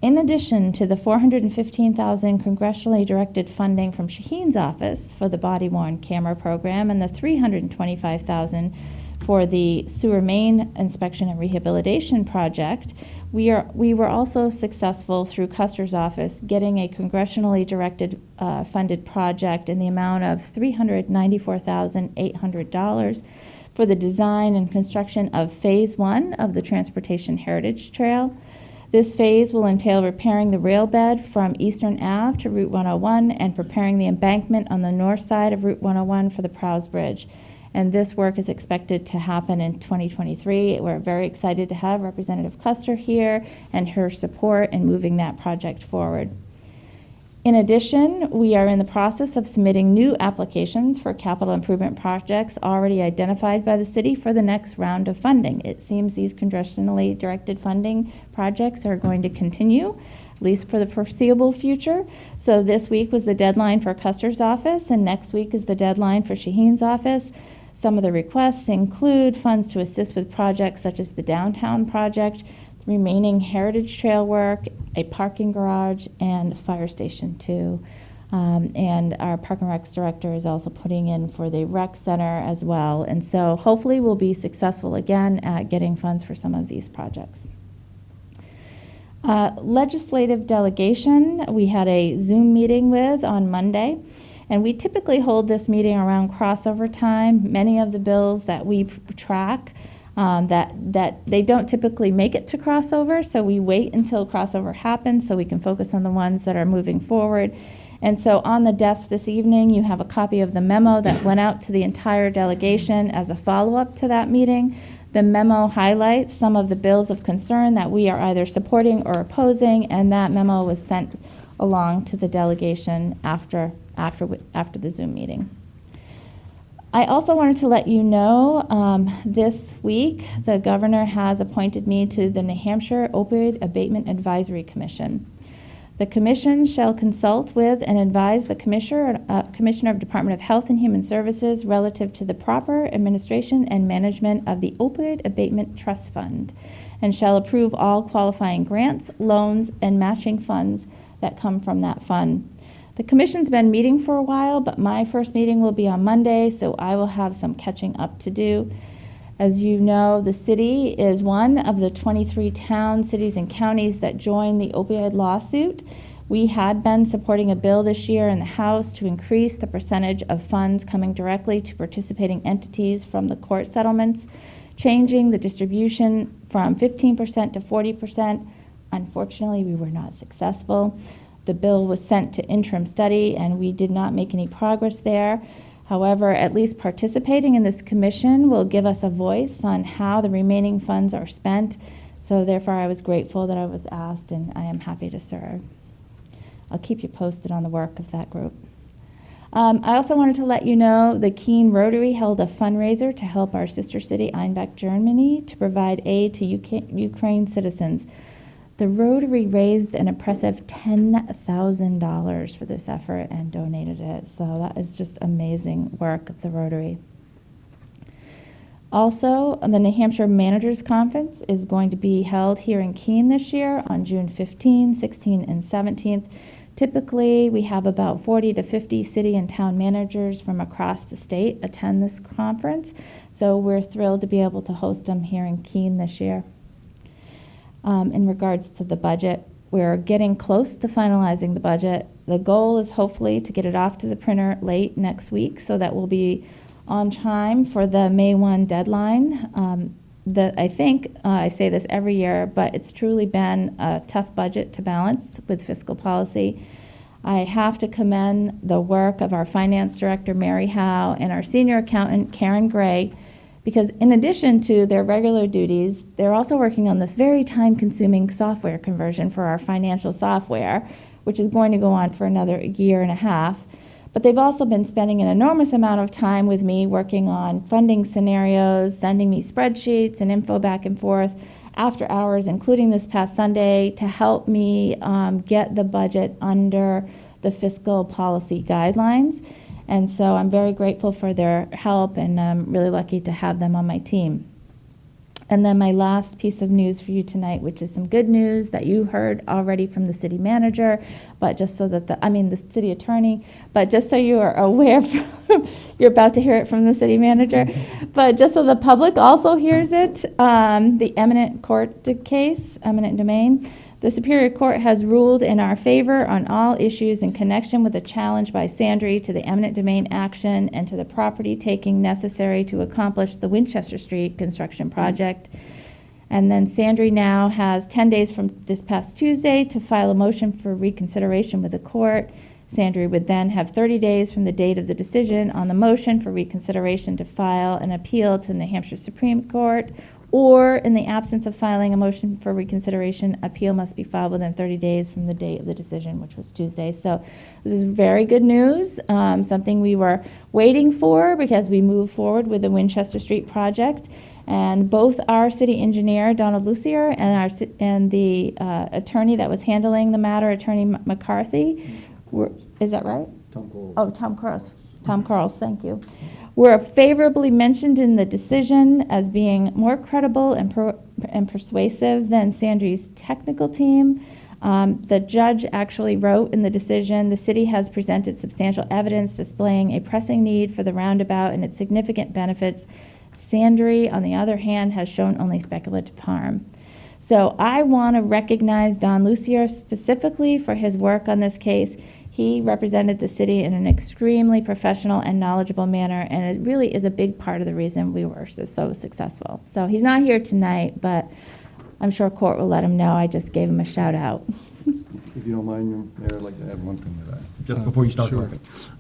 In addition to the $415,000 congressionally directed funding from Shaheen's office for the body-worn camera program and the $325,000 for the sewer main inspection and rehabilitation project, we were also successful through Custer's office getting a congressionally directed funded project in the amount of $394,800 for the design and construction of Phase 1 of the Transportation Heritage Trail. This phase will entail repairing the rail bed from Eastern Ave to Route 101 and preparing the embankment on the north side of Route 101 for the Prowse Bridge. And this work is expected to happen in 2023. We're very excited to have Representative Custer here and her support in moving that project forward. In addition, we are in the process of submitting new applications for capital improvement projects already identified by the city for the next round of funding. It seems these congressionally directed funding projects are going to continue, at least for the foreseeable future. So this week was the deadline for Custer's office, and next week is the deadline for Shaheen's office. Some of the requests include funds to assist with projects such as the downtown project, remaining heritage trail work, a parking garage, and fire station 2. And our Park and Recs director is also putting in for the rec center as well. And so hopefully we'll be successful again at getting funds for some of these projects. Legislative delegation, we had a Zoom meeting with on Monday. And we typically hold this meeting around crossover time. Many of the bills that we track, that they don't typically make it to crossover, so we wait until crossover happens so we can focus on the ones that are moving forward. And so on the desk this evening, you have a copy of the memo that went out to the entire delegation as a follow-up to that meeting. The memo highlights some of the bills of concern that we are either supporting or opposing, and that memo was sent along to the delegation after the Zoom meeting. I also wanted to let you know, this week, the governor has appointed me to the New Hampshire Opioid Abatement Advisory Commission. The commission shall consult with and advise the Commissioner of Department of Health and Human Services relative to the proper administration and management of the Opioid Abatement Trust Fund, and shall approve all qualifying grants, loans, and matching funds that come from that fund. The commission's been meeting for a while, but my first meeting will be on Monday, so I will have some catching up to do. As you know, the city is one of the 23 towns, cities, and counties that joined the opioid lawsuit. We had been supporting a bill this year in the House to increase the percentage of funds coming directly to participating entities from the court settlements, changing the distribution from 15% to 40%. Unfortunately, we were not successful. The bill was sent to interim study, and we did not make any progress there. However, at least participating in this commission will give us a voice on how the remaining funds are spent. So therefore, I was grateful that I was asked, and I am happy to serve. I'll keep you posted on the work of that group. I also wanted to let you know the Keene Rotary held a fundraiser to help our sister city, Einbeck, Germany, to provide aid to Ukraine citizens. The Rotary raised an impressive $10,000 for this effort and donated it. So that is just amazing work of the Rotary. Also, the New Hampshire Managers Conference is going to be held here in Keene this year on June 15, 16, and 17th. Typically, we have about 40 to 50 city and town managers from across the state attend this conference. So we're thrilled to be able to host them here in Keene this year. In regards to the budget, we're getting close to finalizing the budget. The goal is hopefully to get it off to the printer late next week so that we'll be on time for the May 1 deadline. I think I say this every year, but it's truly been a tough budget to balance with fiscal policy. I have to commend the work of our finance director, Mary Howe, and our senior accountant, Karen Gray, because in addition to their regular duties, they're also working on this very time-consuming software conversion for our financial software, which is going to go on for another year and a half. But they've also been spending an enormous amount of time with me working on funding scenarios, sending me spreadsheets and info back and forth after hours, including this past Sunday, to help me get the budget under the fiscal policy guidelines. And so I'm very grateful for their help, and I'm really lucky to have them on my team. And then my last piece of news for you tonight, which is some good news that you heard already from the city manager, but just so that the city attorney, but just so you are aware, you're about to hear it from the city manager, but just so the public also hears it, the eminent court case, eminent domain, the Superior Court has ruled in our favor on all issues in connection with a challenge by Sandry to the eminent domain action and to the property taking necessary to accomplish the Winchester Street construction project. And then Sandry now has 10 days from this past Tuesday to file a motion for reconsideration with the court. Sandry would then have 30 days from the date of the decision on the motion for reconsideration to file an appeal to the New Hampshire Supreme Court, or in the absence of filing a motion for reconsideration, appeal must be filed within 30 days from the date of the decision, which was Tuesday. So this is very good news, something we were waiting for because we moved forward with the Winchester Street project. And both our city engineer, Donald Lucier, and the attorney that was handling the matter, Attorney McCarthy, is that right? Tom Corals. Oh, Tom Corals. Tom Corals, thank you. Were favorably mentioned in the decision as being more credible and persuasive than Sandry's technical team. The judge actually wrote in the decision, the city has presented substantial evidence displaying a pressing need for the roundabout and its significant benefits. Sandry, on the other hand, has shown only speculative harm. So I want to recognize Don Lucier specifically for his work on this case. He represented the city in an extremely professional and knowledgeable manner, and it really is a big part of the reason we were so successful. So he's not here tonight, but I'm sure court will let him know. I just gave him a shout out. If you don't mind, Mayor, I'd like to add one thing to that, just before you start Sure.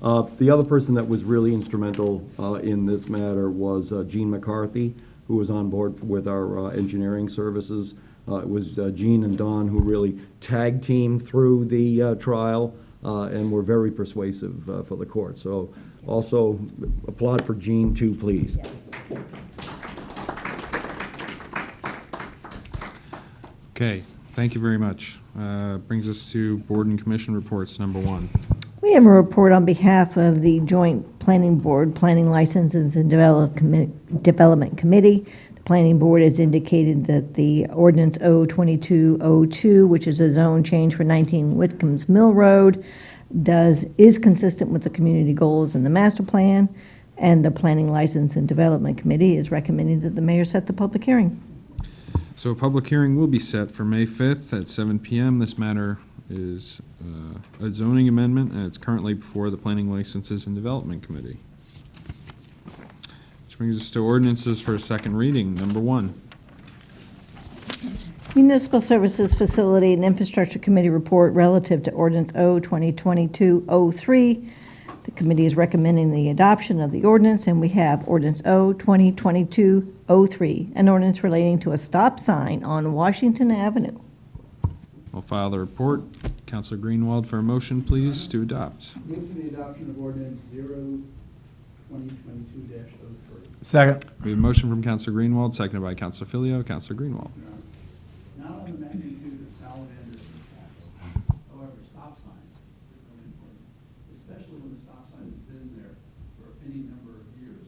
talking. The other person that was really instrumental in this matter was Gene McCarthy, who was on board with our engineering services. It was Gene and Don who really tag teamed through the trial and were very persuasive for the court. So Also, applaud for Jean too, please. Okay, thank you very much. Brings us to board and commission reports, number 1. We have a report on behalf of the Joint Planning Board, Planning Licenses and Development Committee. The Planning Board has indicated that the ordinance O-2202, which is a zone change for 19 Whitcomb's Mill Road, is consistent with the community goals in the master plan, and the Planning License and Development Committee is recommending that the mayor set the public hearing. So a public hearing will be set for May 5th at 7 PM. This matter is a zoning amendment, and it's currently before the Planning Licenses and Development Committee. Which brings us to ordinances for a second reading. Number 1. Municipal Services Facility and Infrastructure Committee report relative to ordinance O-2022-03. The committee is recommending the adoption of the ordinance, and we have ordinance O-2022-03, an ordinance relating to a stop sign on Washington Avenue. I'll file the report. Councilor Greenwald for a motion, please, to adopt. Move for the adoption of ordinance 0-2022-03. Second. We have a motion from Councilor Greenwald, seconded by Councilor Filio. Councilor Greenwald. Not on the magnitude of salamanders and cats. However, stop signs are really important, especially when the stop sign has been there for any number of years.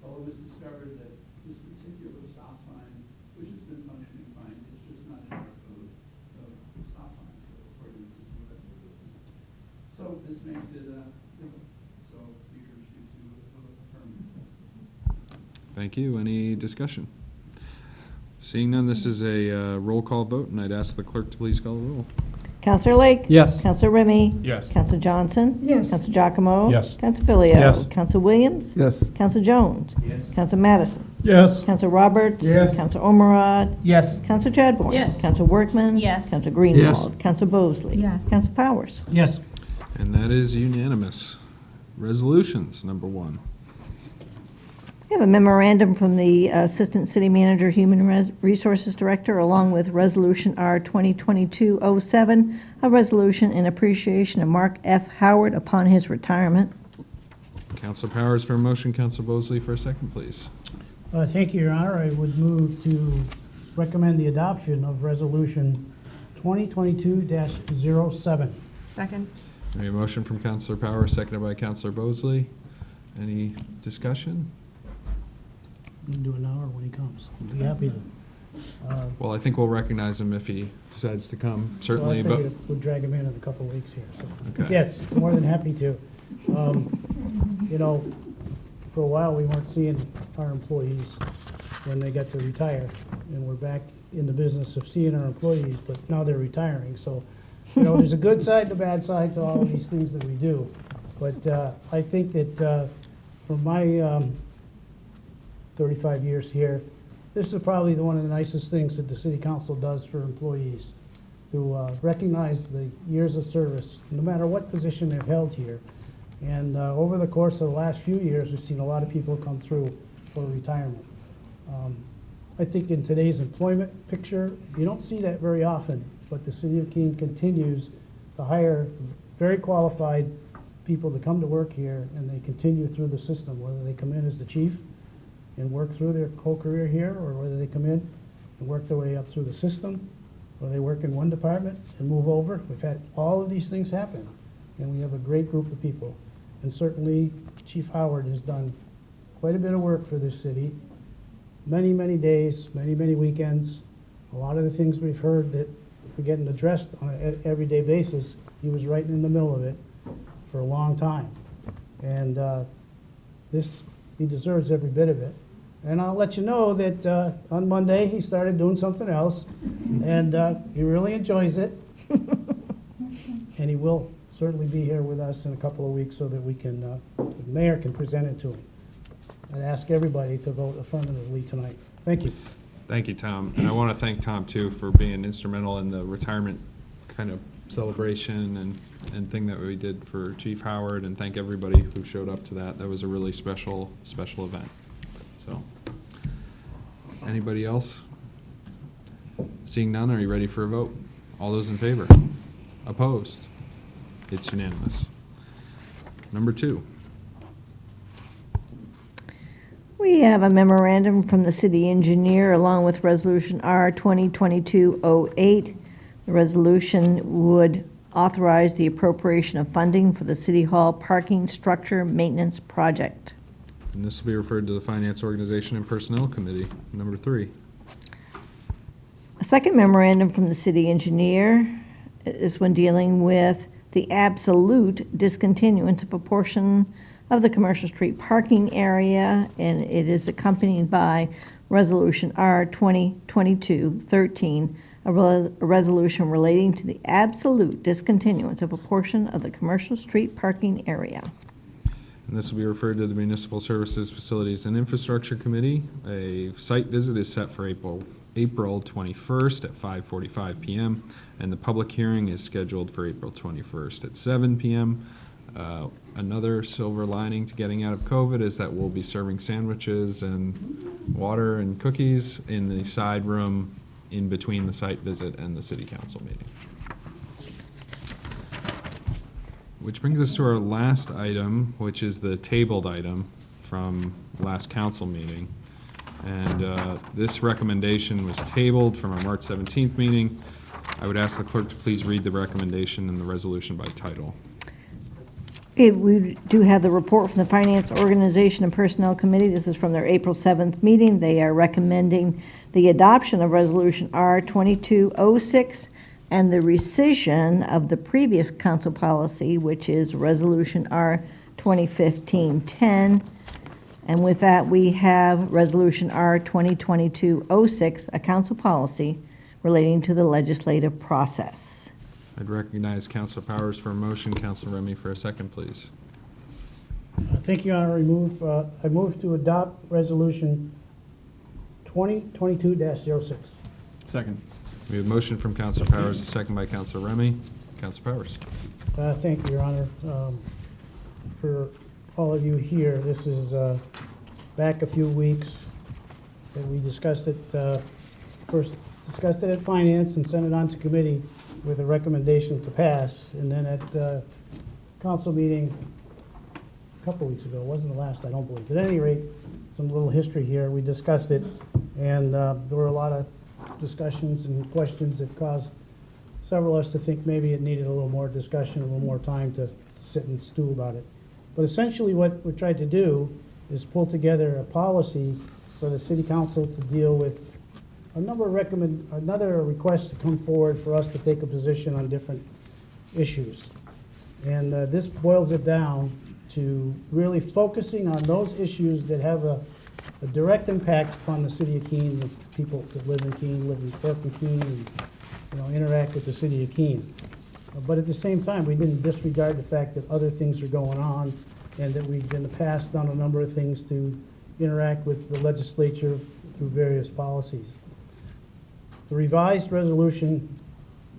Well, it was discovered that this particular stop sign, which has been functioning fine, it's just not in our code of stop signs or ordinances or whatever. So this makes it legal. So we urge you to affirm. Thank you. Any discussion? Seeing none, this is a roll call vote, and I'd ask the clerk to please call the roll. Counselor Lake? Yes. Counselor Remy? Yes. Counselor Johnson? Yes. Counselor Giacomo? Yes. Counselor Filio? Yes. Counselor Williams? Yes. Counselor Jones? Yes. Counselor Madison? Yes. Counselor Roberts? Yes. Counselor Ormerod? Yes. Counselor Chadbourne? Yes. Counselor Workman? Yes. Counselor Greenwald? Yes. Counselor Bosley? Yes. Counselor Powers? Yes. And that is unanimous. Resolutions, number 1. We have a memorandum from the Assistant City Manager, Human Resources Director, along with Resolution R 2022-07, a resolution in appreciation of Mark F. Howard upon his retirement. Councilor Powers for a motion, Councilor Bosley for a second, please. Thank you, Your Honor. I would move to recommend the adoption of Resolution 2022-07. Second. We have a motion from Councilor Powers, seconded by Councilor Bosley. Any discussion? You can do it now or when he comes. I'd be happy to. Well, I think we'll recognize him if he decides to come, certainly, Well, I but, figured we'll drag him in a couple of weeks here, so. Okay. Yes, more than happy to. You know, for a while, we weren't seeing our employees when they got to retire, and we're back in the business of seeing our employees, but now they're retiring, so, you know, there's a good side and a bad side to all of these things that we do. But I think that from my 35 years here, this is probably one of the nicest things that the city council does for employees, to recognize the years of service, no matter what position they've held here. And over the course of the last few years, we've seen a lot of people come through for retirement. I think in today's employment picture, you don't see that very often, but the city of Keene continues to hire very qualified people to come to work here, and they continue through the system, whether they come in as the chief and work through their whole career here, or whether they come in and work their way up through the system, or they work in one department and move over. We've had all of these things happen, and we have a great group of people. And certainly, Chief Howard has done quite a bit of work for this city. Many, many days, many, many weekends. A lot of the things we've heard that we're getting addressed on an everyday basis, he was right in the middle of it for a long time. And he deserves every bit of it. And I'll let you know that on Monday, he started doing something else, and he really enjoys it. And he will certainly be here with us in a couple of weeks so that we can, the mayor can present it to him. I'd ask everybody to vote affirmatively tonight. Thank you. thank you, Tom. And I want to thank Tom, too, for being instrumental in the retirement kind of celebration and thing that we did for Chief Howard, and thank everybody who showed up to that. That was a really special event. So, anybody else? Seeing none, are you ready for a vote? All those in favor? Opposed? It's unanimous. Number 2. We have a memorandum from the city engineer along with Resolution R 2022-08. The resolution would authorize the appropriation of funding for the City Hall parking structure maintenance project. And this will be referred to the Finance Organization and Personnel Committee. Number 3. A second memorandum from the city engineer is when dealing with the absolute discontinuance of a portion of the Commercial Street parking area, and it is accompanied by Resolution R 2022-13, a resolution relating to the absolute discontinuance of a portion of the Commercial Street parking area. And this will be referred to the Municipal Services, Facilities, and Infrastructure Committee. A site visit is set for April 21st at 5:45 p.m., and the public hearing is scheduled for April 21st at 7 p.m. Another silver lining to getting out of COVID is that we'll be serving sandwiches and water and cookies in the side room in between the site visit and the city council meeting. Which brings us to our last item, which is the tabled item from last council meeting. And this recommendation was tabled from our March 17th meeting. I would ask the clerk to please read the recommendation and the resolution by title. Okay, we do have the report from the Finance Organization and Personnel Committee. This is from their April 7th meeting. They are recommending the adoption of Resolution R 2206 and the rescission of the previous council policy, which is Resolution R 2015-10. And with that, we have Resolution R 2022-06, a council policy relating to the legislative process. I'd recognize Councilor Powers for a motion, Councilor Remy for a second, please. Thank you, Honor. I move to adopt Resolution 2022-06. Second. We have a motion from Councilor Powers, a second by Councilor Remy. Councilor Powers. Thank you, Your Honor. For all of you here, this is back a few weeks that we discussed it, first discussed it at Finance and sent it on to committee with a recommendation to pass. And then at the council meeting a couple weeks ago, it wasn't the last, I don't believe. But at any rate, some little history here. We discussed it, and there were a lot of discussions and questions that caused several of us to think maybe it needed a little more discussion, a little more time to sit and stew about it. But essentially what we tried to do is pull together a policy for the city council to deal with a number of another request to come forward for us to take a position on different issues. And this boils it down to really focusing on those issues that have a direct impact upon the city of Keene, the people that live in Keene, work in Keene, and interact with the city of Keene. But at the same time, we didn't disregard the fact that other things are going on and that we've in the past done a number of things to interact with the legislature through various policies. The revised resolution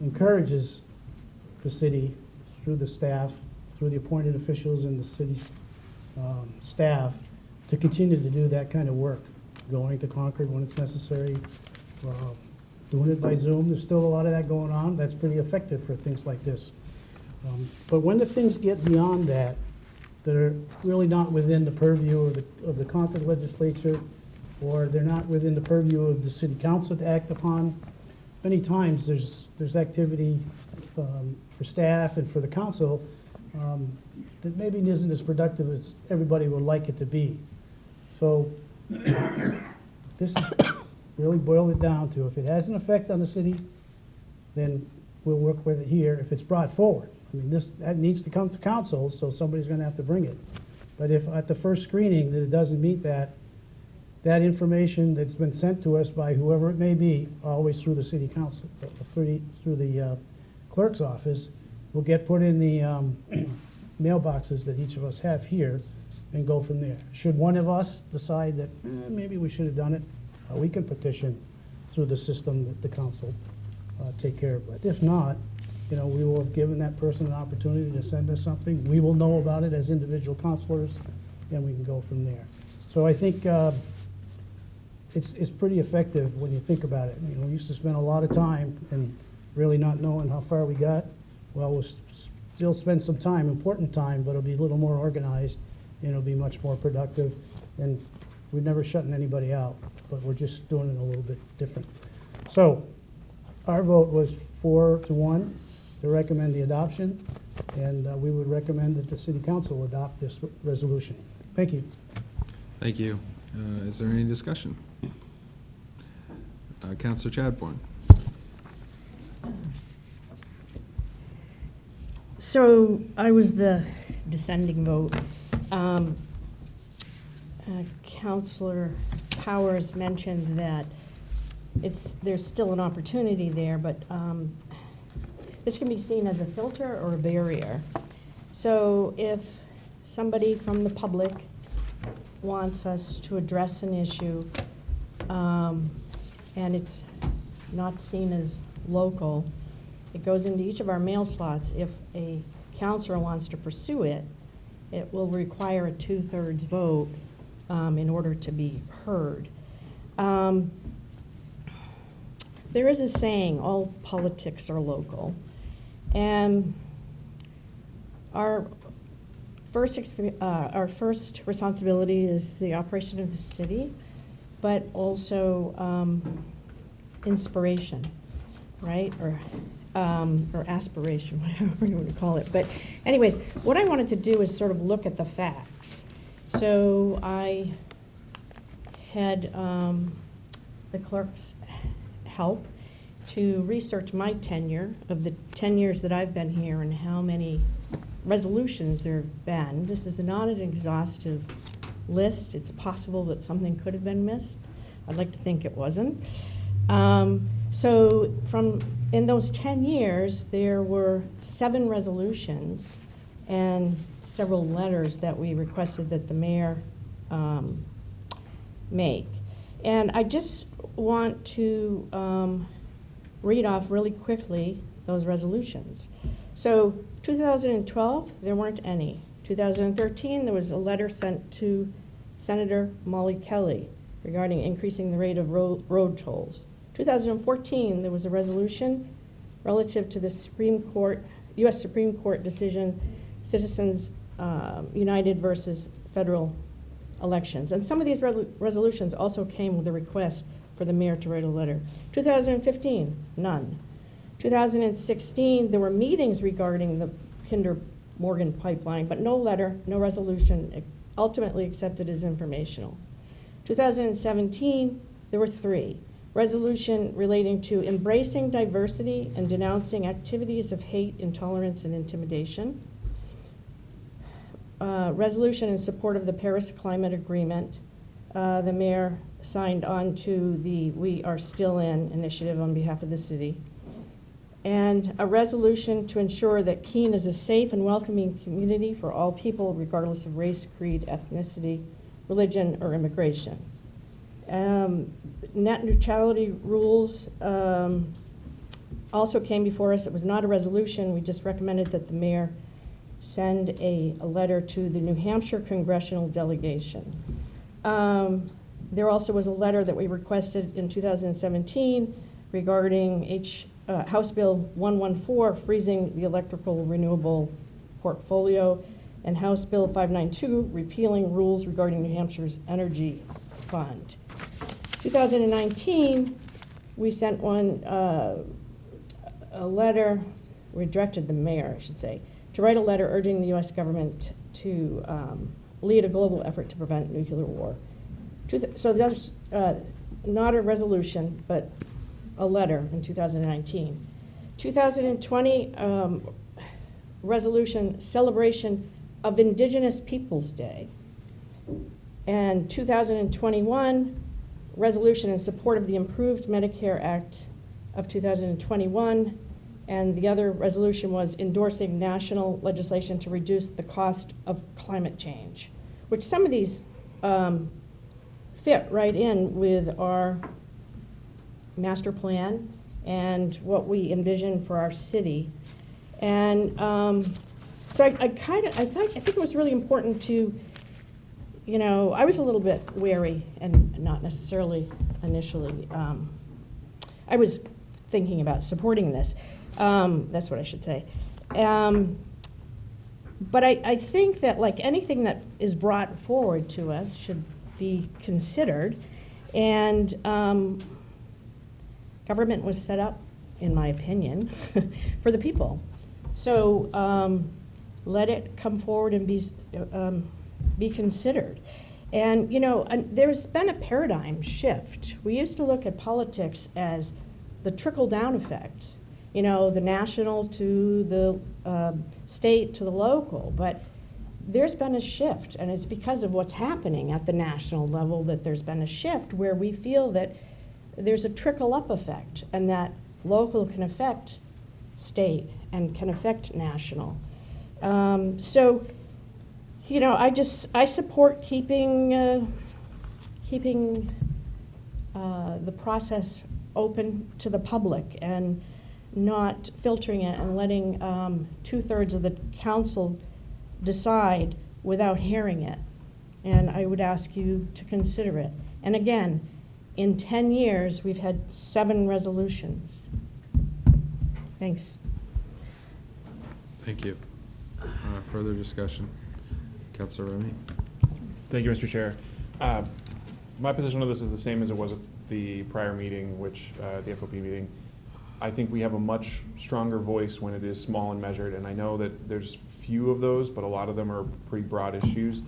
encourages the city, through the staff, through the appointed officials and the city's staff, to continue to do that kind of work, going to Concord when it's necessary, doing it by Zoom. There's still a lot of that going on. That's pretty effective for things like this. But when the things get beyond that, that are really not within the purview of the Concord legislature, or they're not within the purview of the city council to act upon, many times there's activity for staff and for the council that maybe isn't as productive as everybody would like it to be. So this is really boiled it down to, if it has an effect on the city, then we'll work with it here if it's brought forward. I mean, that needs to come to council, so somebody's going to have to bring it. But if at the first screening that it doesn't meet that information that's been sent to us by whoever it may be, always through the city council, through the clerk's office, will get put in the mailboxes that each of us have here and go from there. Should one of us decide that maybe we should have done it, we can petition through the system that the council take care of it. If not, we will have given that person an opportunity to send us something. We will know about it as individual councilors, and we can go from there. So I think it's pretty effective when you think about it. We used to spend a lot of time and really not knowing how far we got. Well, we'll still spend some time, important time, but it'll be a little more organized, and it'll be much more productive. And We're never shutting anybody out, but we're just doing it a little bit different. So our vote was 4-1 to recommend the adoption, and we would recommend that the city council adopt this resolution. Thank you. Thank you. Is there any discussion? Councilor Chadbourne. So I was the dissenting vote. Councilor Powers mentioned that there's still an opportunity there, but this can be seen as a filter or a barrier. So if somebody from the public wants us to address an issue, and it's not seen as local, it goes into each of our mail slots. If a counselor wants to pursue it, it will require a 2/3 vote in order to be heard. There is a saying, all politics are local. And our first responsibility is the operation of the city, but also inspiration, right? Or aspiration, whatever you want to call it. But anyways, what I wanted to do is sort of look at the facts. So I had the clerk's help to research my tenure of the 10 years that I've been here and how many resolutions there have been. This is not an exhaustive list. It's possible that something could have been missed. I'd like to think it wasn't. So in those 10 years, there were 7 resolutions and several letters that we requested that the mayor make. And I just want to read off really quickly those resolutions. So 2012, there weren't any. 2013, there was a letter sent to Senator Molly Kelly regarding increasing the rate of road tolls. 2014, there was a resolution relative to the U.S. Supreme Court decision, Citizens United versus federal elections. And some of these resolutions also came with a request for the mayor to write a letter. 2015, none. 2016, there were meetings regarding the Kinder Morgan pipeline, but no letter, no resolution, ultimately accepted as informational. 2017, there were 3. Resolution relating to embracing diversity and denouncing activities of hate, intolerance, and intimidation. Resolution in support of the Paris Climate Agreement. The mayor signed on to the We Are Still In initiative on behalf of the city. And a resolution to ensure that Keene is a safe and welcoming community for all people, regardless of race, creed, ethnicity, religion, or immigration. Net neutrality rules also came before us. It was not a resolution. We just recommended that the mayor send a letter to the New Hampshire congressional delegation. There also was a letter that we requested in 2017 regarding House Bill 114, freezing the electrical renewable portfolio, and House Bill 592, repealing rules regarding New Hampshire's energy fund. 2019, we sent a letter, we directed the mayor, I should say, to write a letter urging the U.S. government to lead a global effort to prevent nuclear war. So that's not a resolution, but a letter in 2019. 2020, resolution celebration of Indigenous Peoples Day. And 2021, resolution in support of the Improved Medicare Act of 2021. And the other resolution was endorsing national legislation to reduce the cost of climate change, which some of these fit right in with our master plan and what we envision for our city. And so I think it was really important to, I was a little bit wary and not necessarily initially, I was thinking about supporting this. That's what I should say. But I think that like anything that is brought forward to us should be considered. And government was set up, in my opinion, for the people. So let it come forward and be considered. And, there's been a paradigm shift. We used to look at politics as the trickle-down effect, the national to the state to the local. But there's been a shift, and it's because of what's happening at the national level that there's been a shift where we feel that there's a trickle-up effect, and that local can affect state and can affect national. So, I support keeping the process open to the public and not filtering it and letting 2/3 of the council decide without hearing it. And I would ask you to consider it. And again, in 10 years, we've had 7 resolutions. Thanks. Thank you. Further discussion? Councilor Remy? Thank you, Mr. Chair. My position on this is the same as it was at the prior meeting, the FOP meeting. I think we have a much stronger voice when it is small and measured, and I know that there's few of those, but a lot of them are pretty broad issues.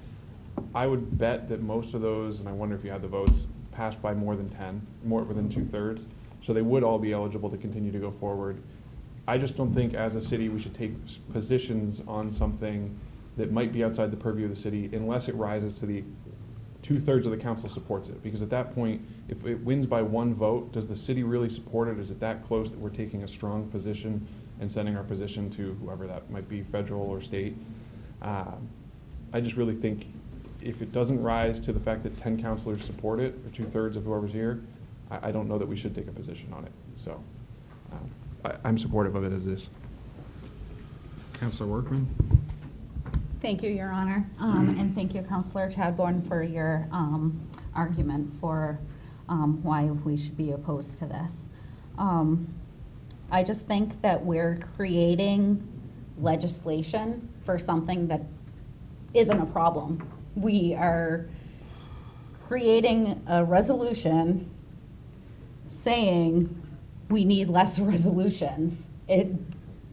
I would bet that most of those, and I wonder if you had the votes, passed by more than 2/3, so they would all be eligible to continue to go forward. I just don't think as a city we should take positions on something that might be outside the purview of the city unless it rises to the 2/3 of the council supports it. Because at that point, if it wins by 1 vote, does the city really support it? Is it that close that we're taking a strong position and sending our position to whoever that might be, federal or state? I just really think if it doesn't rise to the fact that 10 councilors support it, or 2/3 of whoever's here, I don't know that we should take a position on it. So I'm supportive of it as is. Councilor Workman? Thank you, Your Honor, and thank you, Councilor Chadbourne, for your argument for why we should be opposed to this. I just think that we're creating legislation for something that isn't a problem. We are creating a resolution saying we need less resolutions. It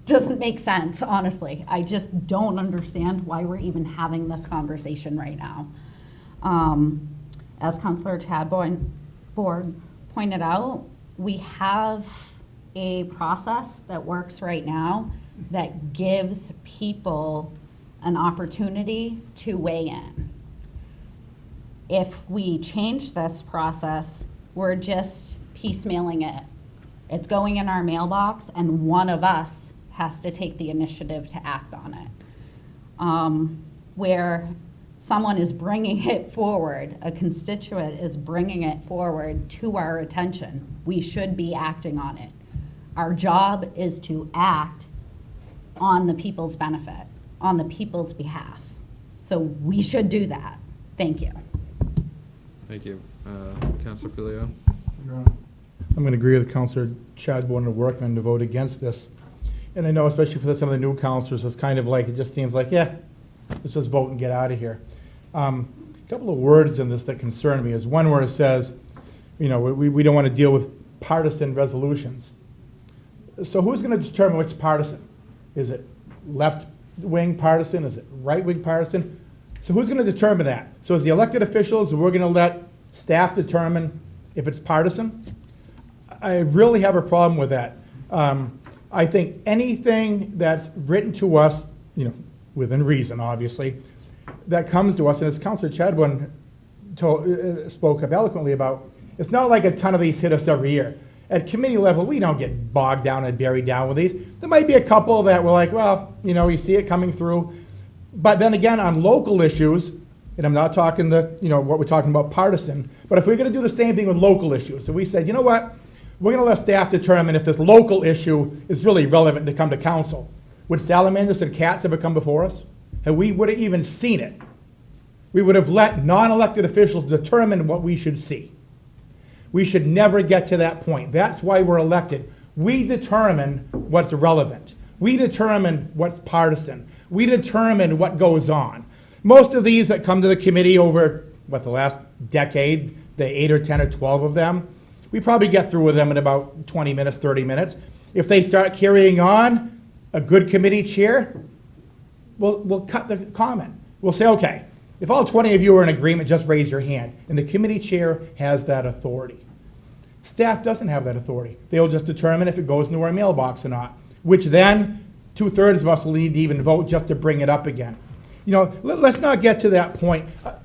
doesn't make sense, honestly. I just don't understand why we're even having this conversation right now. As Councilor Chadbourne pointed out, we have a process that works right now that gives people an opportunity to weigh in. If we change this process, we're just piecemealing it. It's going in our mailbox, and one of us has to take the initiative to act on it. Where someone is bringing it forward, a constituent is bringing it forward to our attention, we should be acting on it. Our job is to act on the people's benefit, on the people's behalf. So we should do that. Thank you. Thank you. Councilor Filio? I'm going to agree with Councilor Chadbourne and Workman to vote against this. And I know, especially for some of the new councilors, it's kind of like, it just seems like, yeah, let's just vote and get out of here. A couple of words in this that concern me is one where it says, we don't want to deal with partisan resolutions. So who's going to determine what's partisan? Is it left-wing partisan? Is it right-wing partisan? So who's going to determine that? So as the elected officials, we're going to let staff determine if it's partisan? I really have a problem with that. I think anything that's written to us, within reason, obviously, that comes to us, and as Councilor Chadbourne spoke eloquently about, it's not like a ton of these hit us every year. At committee level, we don't get bogged down and buried down with these. There might be a couple that we're like, well, you see it coming through. But then again, on local issues, and I'm not talking what we're talking about partisan, but if we're going to do the same thing with local issues, so we said, you know what, we're going to let staff determine if this local issue is really relevant to come to council. Would salamanders and cats ever come before us? And we would have even seen it. We would have let non-elected officials determine what we should see. We should never get to that point. That's why we're elected. We determine what's relevant. We determine what's partisan. We determine what goes on. Most of these that come to the committee over, the last decade, the 8 or 10 or 12 of them, we probably get through with them in about 20 minutes, 30 minutes. If they start carrying on, a good committee chair, we'll cut the comment. We'll say, okay, if all 20 of you are in agreement, just raise your hand. And the committee chair has that authority. Staff doesn't have that authority. They'll just determine if it goes into our mailbox or not, which then 2/3 of us will need to even vote just to bring it up again. You know, let's not get to that point. A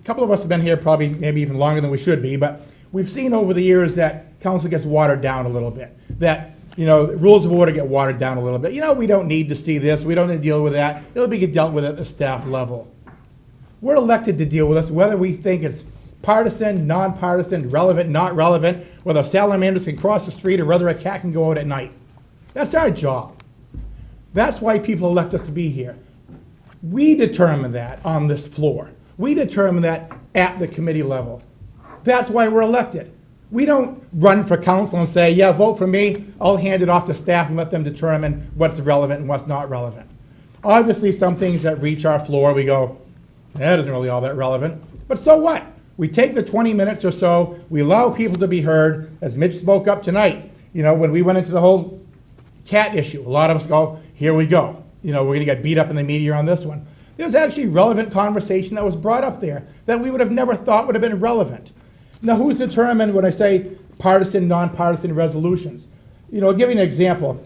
couple of us have been here probably maybe even longer than we should be, but we've seen over the years that council gets watered down a little bit. That, you know, rules of order get watered down a little bit. You know, we don't need to see this. We don't need to deal with that. It'll be dealt with at the staff level. We're elected to deal with this, whether we think it's partisan, nonpartisan, relevant, not relevant, whether salamanders can cross the street or whether a cat can go out at night. That's our job. That's why people elect us to be here. We determine that on this floor. We determine that at the committee level. That's why we're elected. We don't run for council and say, yeah, vote for me. I'll hand it off to staff and let them determine what's relevant and what's not relevant. Obviously, some things that reach our floor, we go, that isn't really all that relevant. But so what? We take the 20 minutes or so, we allow people to be heard, as Mitch spoke up tonight. You know, when we went into the whole cat issue, a lot of us go, here we go. You know, we're gonna get beat up in the media on this one. There's actually relevant conversation that was brought up there that we would have never thought would have been relevant. Now, who's determined when I say partisan, nonpartisan resolutions? You know, I'll give you an example.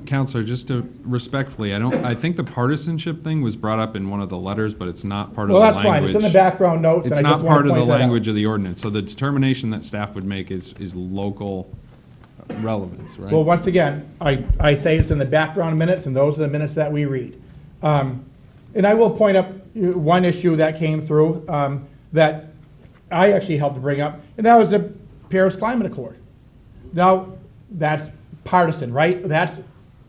Counselor, just to respectfully, I think the partisanship thing was brought up in one of the letters, but it's not part of the language. Well, that's fine. It's in the background notes. It's and I not just want part to of the point that out. language of the ordinance. So the determination that staff would make is local relevance, right? Well, once again, I say it's in the background minutes, and those are the minutes that we read. And I will point up one issue that came through that I actually helped to bring up, and that was the Paris Climate Accord. Now, that's partisan, right? That's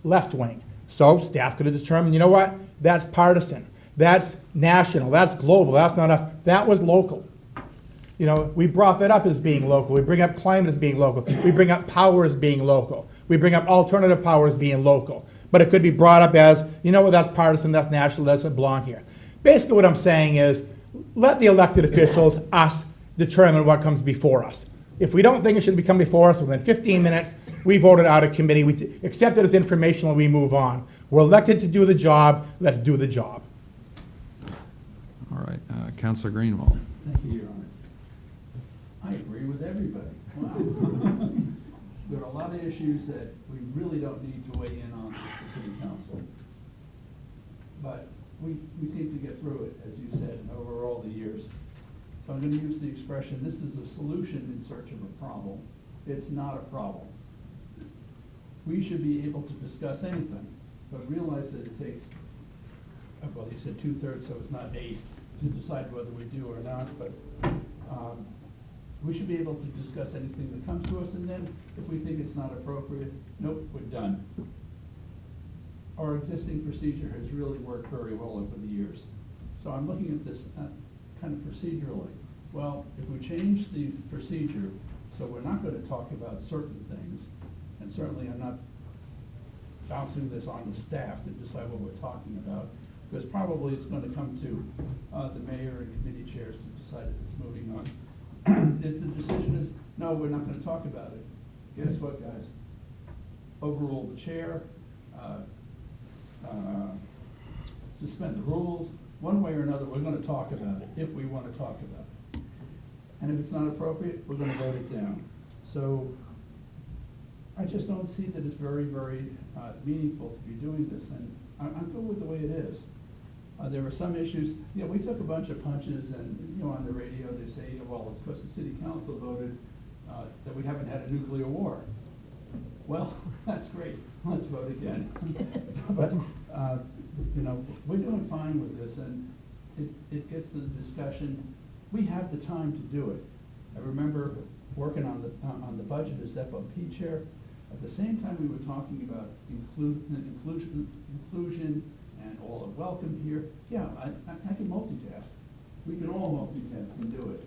left-wing. So staff could have determined, you know what? That's partisan. That's national. That's global. That's not us. That was local. You know, we brought that up as being local. We bring up climate as being local. We bring up power as being local. We bring up alternative power as being local. But it could be brought up as, you know what, that's partisan, that's national, that doesn't belong here. Basically what I'm saying is, let the elected officials, us, determine what comes before us. If we don't think it should become before us, within 15 minutes, we voted out of committee, we accept it as informational, and we move on. We're elected to do the job, let's do the job. All right, Councilor Greenwald. Thank you, Your Honor. I agree with everybody. Wow. There are a lot of issues that we really don't need to weigh in on at the city council. But we seem to get through it, as you said, over all the years. So I'm going to use the expression, this is a solution in search of a problem. It's not a problem. We should be able to discuss anything, but realize that it takes, well, you said 2/3, so it's not 8, to decide whether we do or not, but we should be able to discuss anything that comes to us, and then if we think it's not appropriate, nope, we're done. Our existing procedure has really worked very well over the years. So I'm looking at this kind of procedurally. Well, if we change the procedure, so we're not going to talk about certain things, and certainly I'm not bouncing this on the staff to decide what we're talking about, because probably it's going to come to the mayor and committee chairs to decide if it's moving on. If the decision is, no, we're not going to talk about it, guess what, guys? Overrule the chair, suspend the rules. One way or another, we're going to talk about it, if we want to talk about it. And if it's not appropriate, we're going to vote it down. So I just don't see that it's very, very meaningful to be doing this, and I'm good with the way it is. There were some issues, you know, we took a bunch of punches, and, you know, on the radio they say, well, it's because the city council voted that we haven't had a nuclear war. Well, that's great, let's vote again. But, you know, we're doing fine with this, and it gets to the discussion. We have the time to do it. I remember working on the budget as FOP chair. At the same time, we were talking about inclusion and all are welcome here. Yeah, I can multitask. We can all multitask and do it.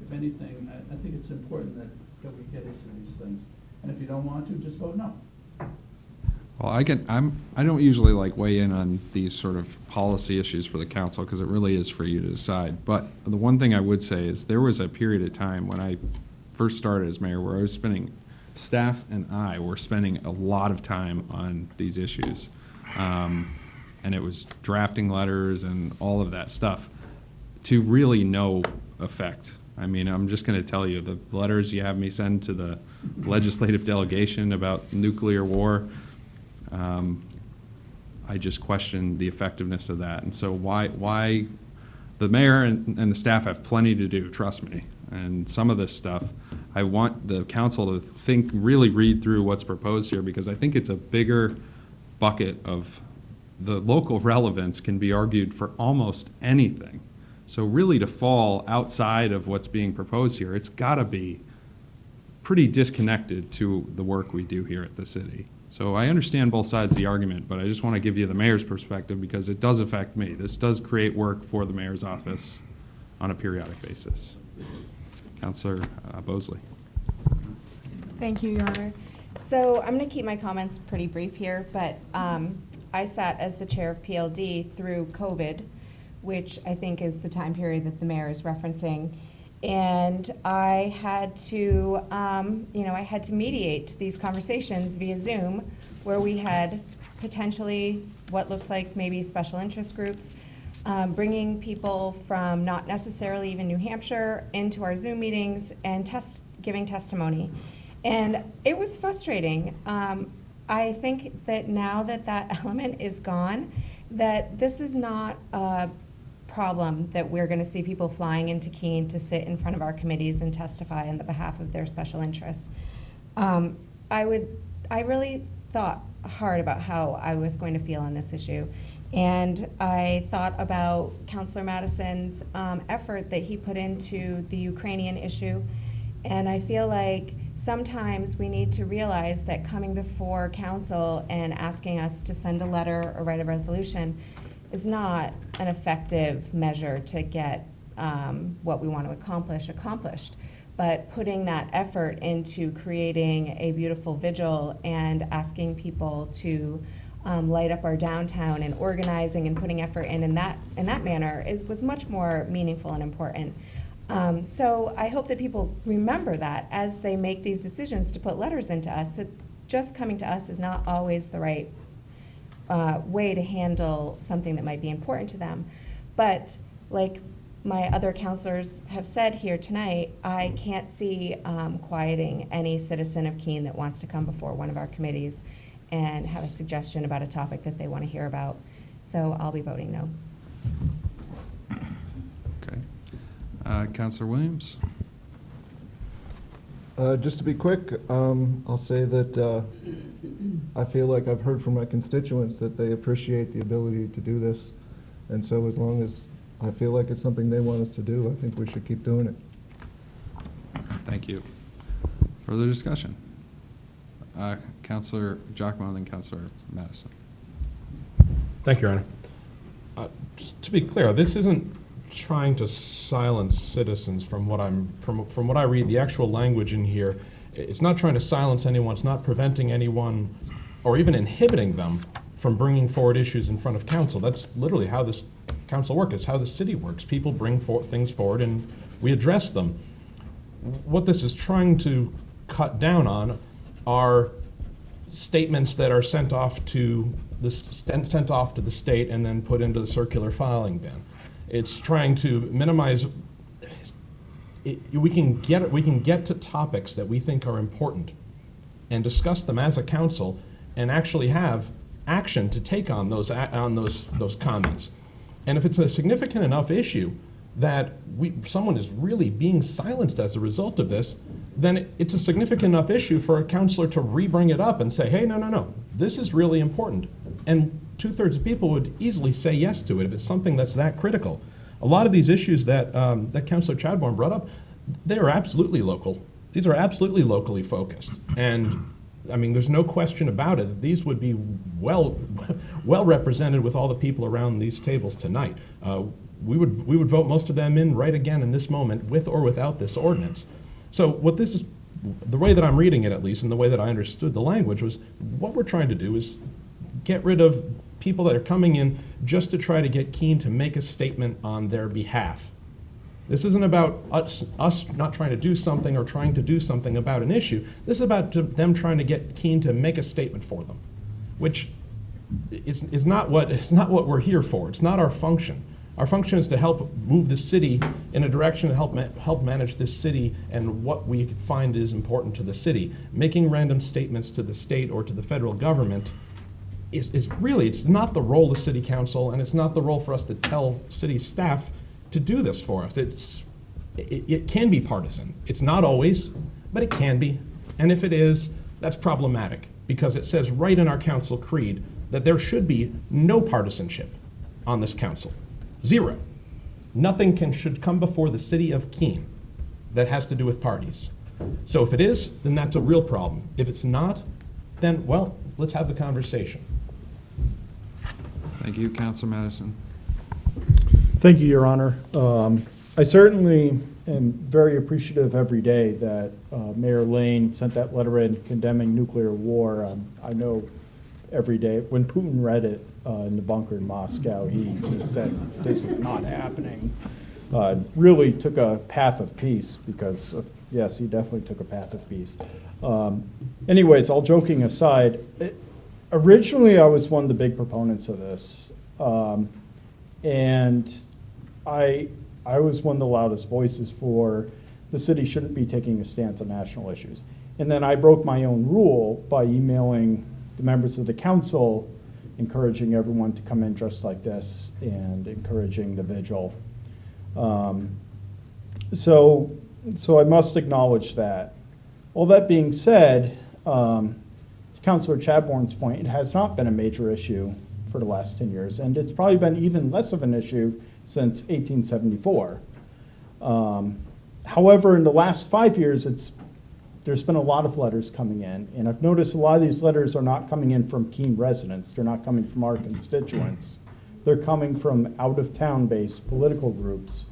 If anything, I think it's important that we get into these things. And if you don't want to, just vote no. Well, I don't usually like weigh in on these sort of policy issues for the council because it really is for you to decide. But the one thing I would say is there was a period of time when I first started as mayor where staff and I were spending a lot of time on these issues. And it was drafting letters and all of that stuff to really no effect. I mean, I'm just going to tell you, the letters you have me send to the legislative delegation about nuclear war, I just question the effectiveness of that. And so why the mayor and the staff have plenty to do, trust me. And some of this stuff, I want the council to really read through what's proposed here, because I think it's a bigger bucket of the local relevance can be argued for almost anything. So really to fall outside of what's being proposed here, it's gotta be pretty disconnected to the work we do here at the city. So I understand both sides of the argument, but I just want to give you the mayor's perspective because it does affect me. This does create work for the mayor's office on a periodic basis. Councilor Bosley. Thank you, Your Honor. So I'm going to keep my comments pretty brief here, but I sat as the chair of PLD through COVID, which I think is the time period that the mayor is referencing. And I had to, I had to mediate these conversations via Zoom, where we had potentially what looked like maybe special interest groups, bringing people from not necessarily even New Hampshire into our Zoom meetings and giving testimony. And it was frustrating. I think that now that that element is gone, that this is not a problem that we're going to see people flying into Keene to sit in front of our committees and testify on the behalf of their special interests. I really thought hard about how I was going to feel on this issue. And I thought about Councillor Madison's effort that he put into the Ukrainian issue. And I feel like sometimes we need to realize that coming before council and asking us to send a letter or write a resolution is not an effective measure to get what we want to accomplish accomplished. But putting that effort into creating a beautiful vigil and asking people to light up our downtown and organizing and putting effort in that manner was much more meaningful and important. So I hope that people remember that as they make these decisions to put letters into us, that just coming to us is not always the right way to handle something that might be important to them. But like my other counselors have said here tonight, I can't see quieting any citizen of Keene that wants to come before one of our committees and have a suggestion about a topic that they want to hear about. So I'll be voting no. Okay. Councilor Williams? Just to be quick, I'll say that I feel like I've heard from my constituents that they appreciate the ability to do this. And so as long as I feel like it's something they want us to do, I think we should keep doing it. Thank you. Further discussion? Councilor Giacomo and then Councilor Madison. Thank you, Your Honor. Just to be clear, this isn't trying to silence citizens from what I read, the actual language in here. It's not trying to silence anyone. It's not preventing anyone or even inhibiting them from bringing forward issues in front of council. That's literally how this council works. It's how the city works. People bring things forward and we address them. What this is trying to cut down on are statements that are sent off to the state and then put into the circular filing bin. It's trying to minimize. We can get to topics that we think are important and discuss them as a council and actually have action to take on those comments. And if it's a significant enough issue that someone is really being silenced as a result of this, then it's a significant enough issue for a councilor to re-bring it up and say, hey, no, this is really important. And 2/3 of people would easily say yes to it if it's something that's that critical. A lot of these issues that Councilor Chadbourne brought up, they are absolutely local. These are absolutely locally focused. And I mean, there's no question about it that these would be well represented with all the people around these tables tonight. We would vote most of them in right again in this moment, with or without this ordinance. So what this is the way that I'm reading it at least, and the way that I understood the language was, what we're trying to do is get rid of people that are coming in just to try to get Keene to make a statement on their behalf. This isn't about us not trying to do something or trying to do something about an issue. This is about them trying to get Keene to make a statement for them, which is not what we're here for. It's not our function. Our function is to help move the city in a direction to help manage this city and what we find is important to the city. Making random statements to the state or to the federal government is really, it's not the role of the city council, and it's not the role for us to tell city staff to do this for us. It can be partisan. It's not always, but it can be. And if it is, that's problematic, because it says right in our council creed that there should be no partisanship on this council. Zero. Nothing should come before the city of Keene that has to do with parties. So if it is, then that's a real problem. If it's not, then, well, let's have the conversation. Thank you, Councilor Madison. Thank you, Your Honor. I certainly am very appreciative every day that Mayor Lane sent that letter in condemning nuclear war. I know every day, when Putin read it in the bunker in Moscow, he said, this is not happening. Really took a path of peace because, yes, he definitely took a path of peace. Anyways, all joking aside, originally I was one of the big proponents of this. And I was one of the loudest voices for the city shouldn't be taking a stance on national issues. And then I broke my own rule by emailing the members of the council, encouraging everyone to come in dressed like this and encouraging the vigil. So I must acknowledge that. All that being said, to Councilor Chadbourne's point, it has not been a major issue for the last 10 years, and it's probably been even less of an issue since 1874. However, in the last 5 years, there's been a lot of letters coming in, and I've noticed a lot of these letters are not coming in from Keene residents. They're not coming from our constituents. They're coming from out-of-town-based political groups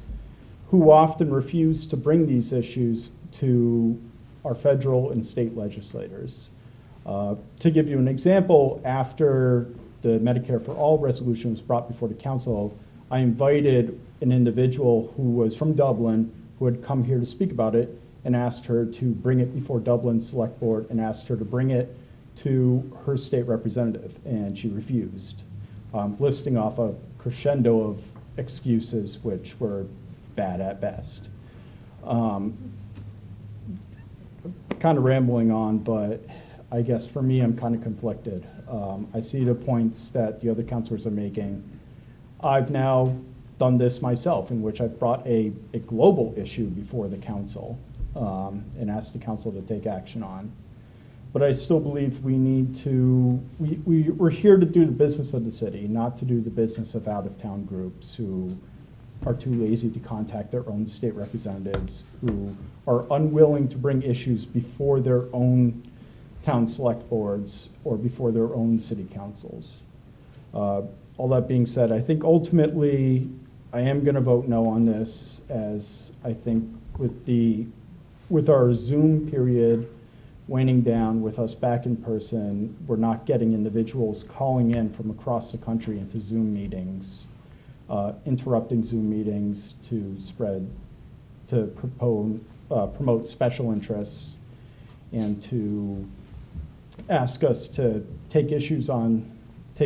who often refuse to bring these issues to our federal and state legislators. To give you an example, after the Medicare for All resolution was brought before the council, I invited an individual who was from Dublin who had come here to speak about it and asked her to bring it before Dublin Select Board and asked her to bring it to her state representative, and she refused, listing off a crescendo of excuses which were bad at best. Kind of rambling on, but I guess for me, I'm kind of conflicted. I see the points that the other councilors are making. I've now done this myself, in which I've brought a global issue before the council and asked the council to take action on. But I still believe we need to, we're here to do the business of the city, not to do the business of out-of-town groups who are too lazy to contact their own state representatives, who are unwilling to bring issues before their own town select boards or before their own city councils. All that being said, I think ultimately I am going to vote no on this, as I think with our Zoom period waning down, with us back in person, we're not getting individuals calling in from across the country into Zoom meetings, interrupting Zoom meetings to promote special interests and to ask us to take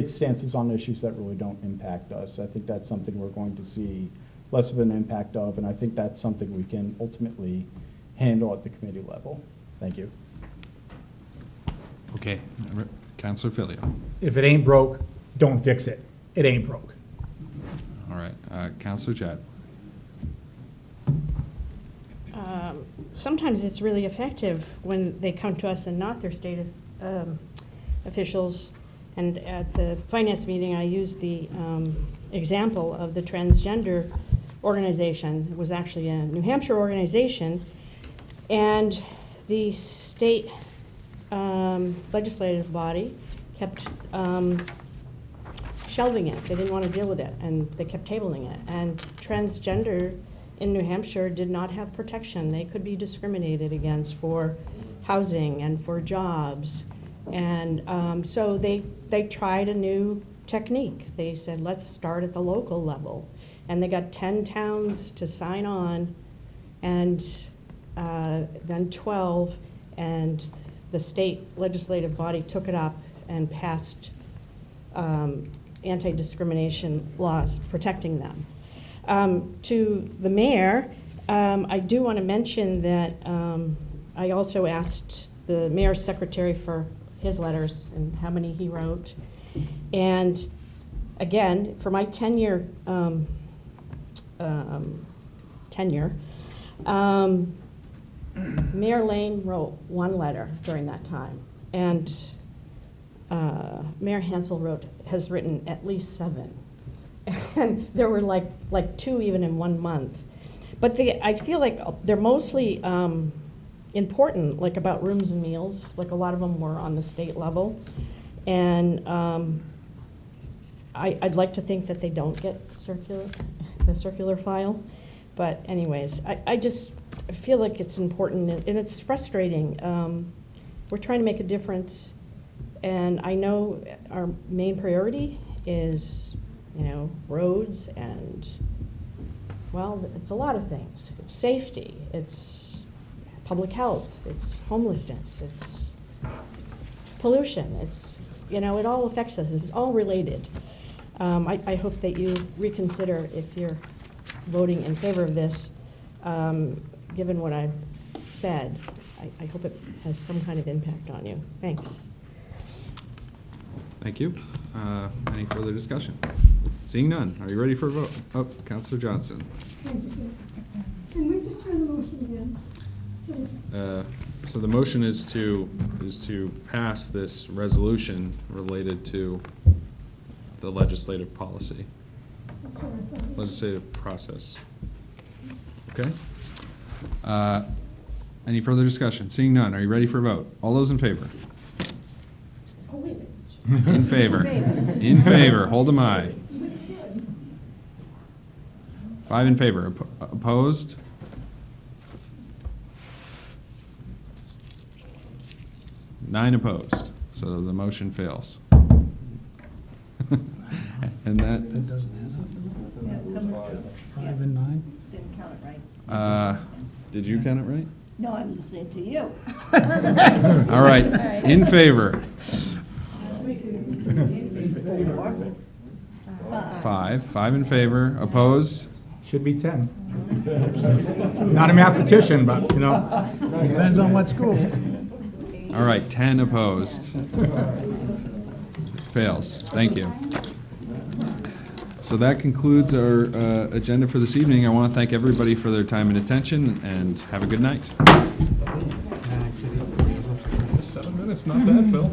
stances on issues that really don't impact us. I think that's something we're going to see less of an impact of, and I think that's something we can ultimately handle at the committee level. Thank you. Okay, Councilor Filio. If it ain't broke, don't fix it. It ain't broke. All right, Councilor Chad. Sometimes it's really effective when they come to us and not their state officials. And at the finance meeting, I used the example of the transgender organization. It was actually a New Hampshire organization, and the state legislative body kept shelving it. They didn't want to deal with it, and they kept tabling it. And transgender in New Hampshire did not have protection. They could be discriminated against for housing and for jobs. And so they tried a new technique. They said, let's start at the local level. And they got 10 towns to sign on, and then 12, and the state legislative body took it up and passed anti-discrimination laws protecting them. To the mayor, I do want to mention that I also asked the mayor's secretary for his letters and how many he wrote. And again, for my tenure, Mayor Lane wrote one letter during that time, and Mayor Hansel has written at least 7. And there were like 2 even in 1 month. But I feel like they're mostly important, like about rooms and meals. Like a lot of them were on the state level. And I'd like to think that they don't get the circular file. But anyways, I just feel like it's important, and it's frustrating. We're trying to make a difference, and I know our main priority is, roads and, well, it's a lot of things. It's safety, it's public health, it's homelessness, it's pollution, it's, it all affects us. It's all related. I hope that you reconsider if you're voting in favor of this, given what I've said. I hope it has some kind of impact on you. Thanks. Thank you. Any further discussion? Seeing none, are you ready for a vote? Oh, Councilor Johnson. Thank you, sir. Can we just turn the motion again? Please? So the motion is to pass this resolution related to the legislative policy, That's what I thought. legislative process. Okay? Any further discussion? Seeing none, are you ready for a vote? All those in favor? Oh, wait a minute. In favor. In favor. Hold them high. 5 in favor. Opposed? Nine opposed. So the motion fails. And that, doesn't add up. 5 and 9? Didn't count it right. did you count it right? No, I'm listening to you. All right. In favor. 5 in favor. Opposed? Should be 10. Not a mathematician, but, depends on what school. All right, 10 opposed. Fails. Thank you. So that concludes our agenda for this evening. I want to thank everybody for their time and attention, and have a good night. 7 minutes, not bad, Phil.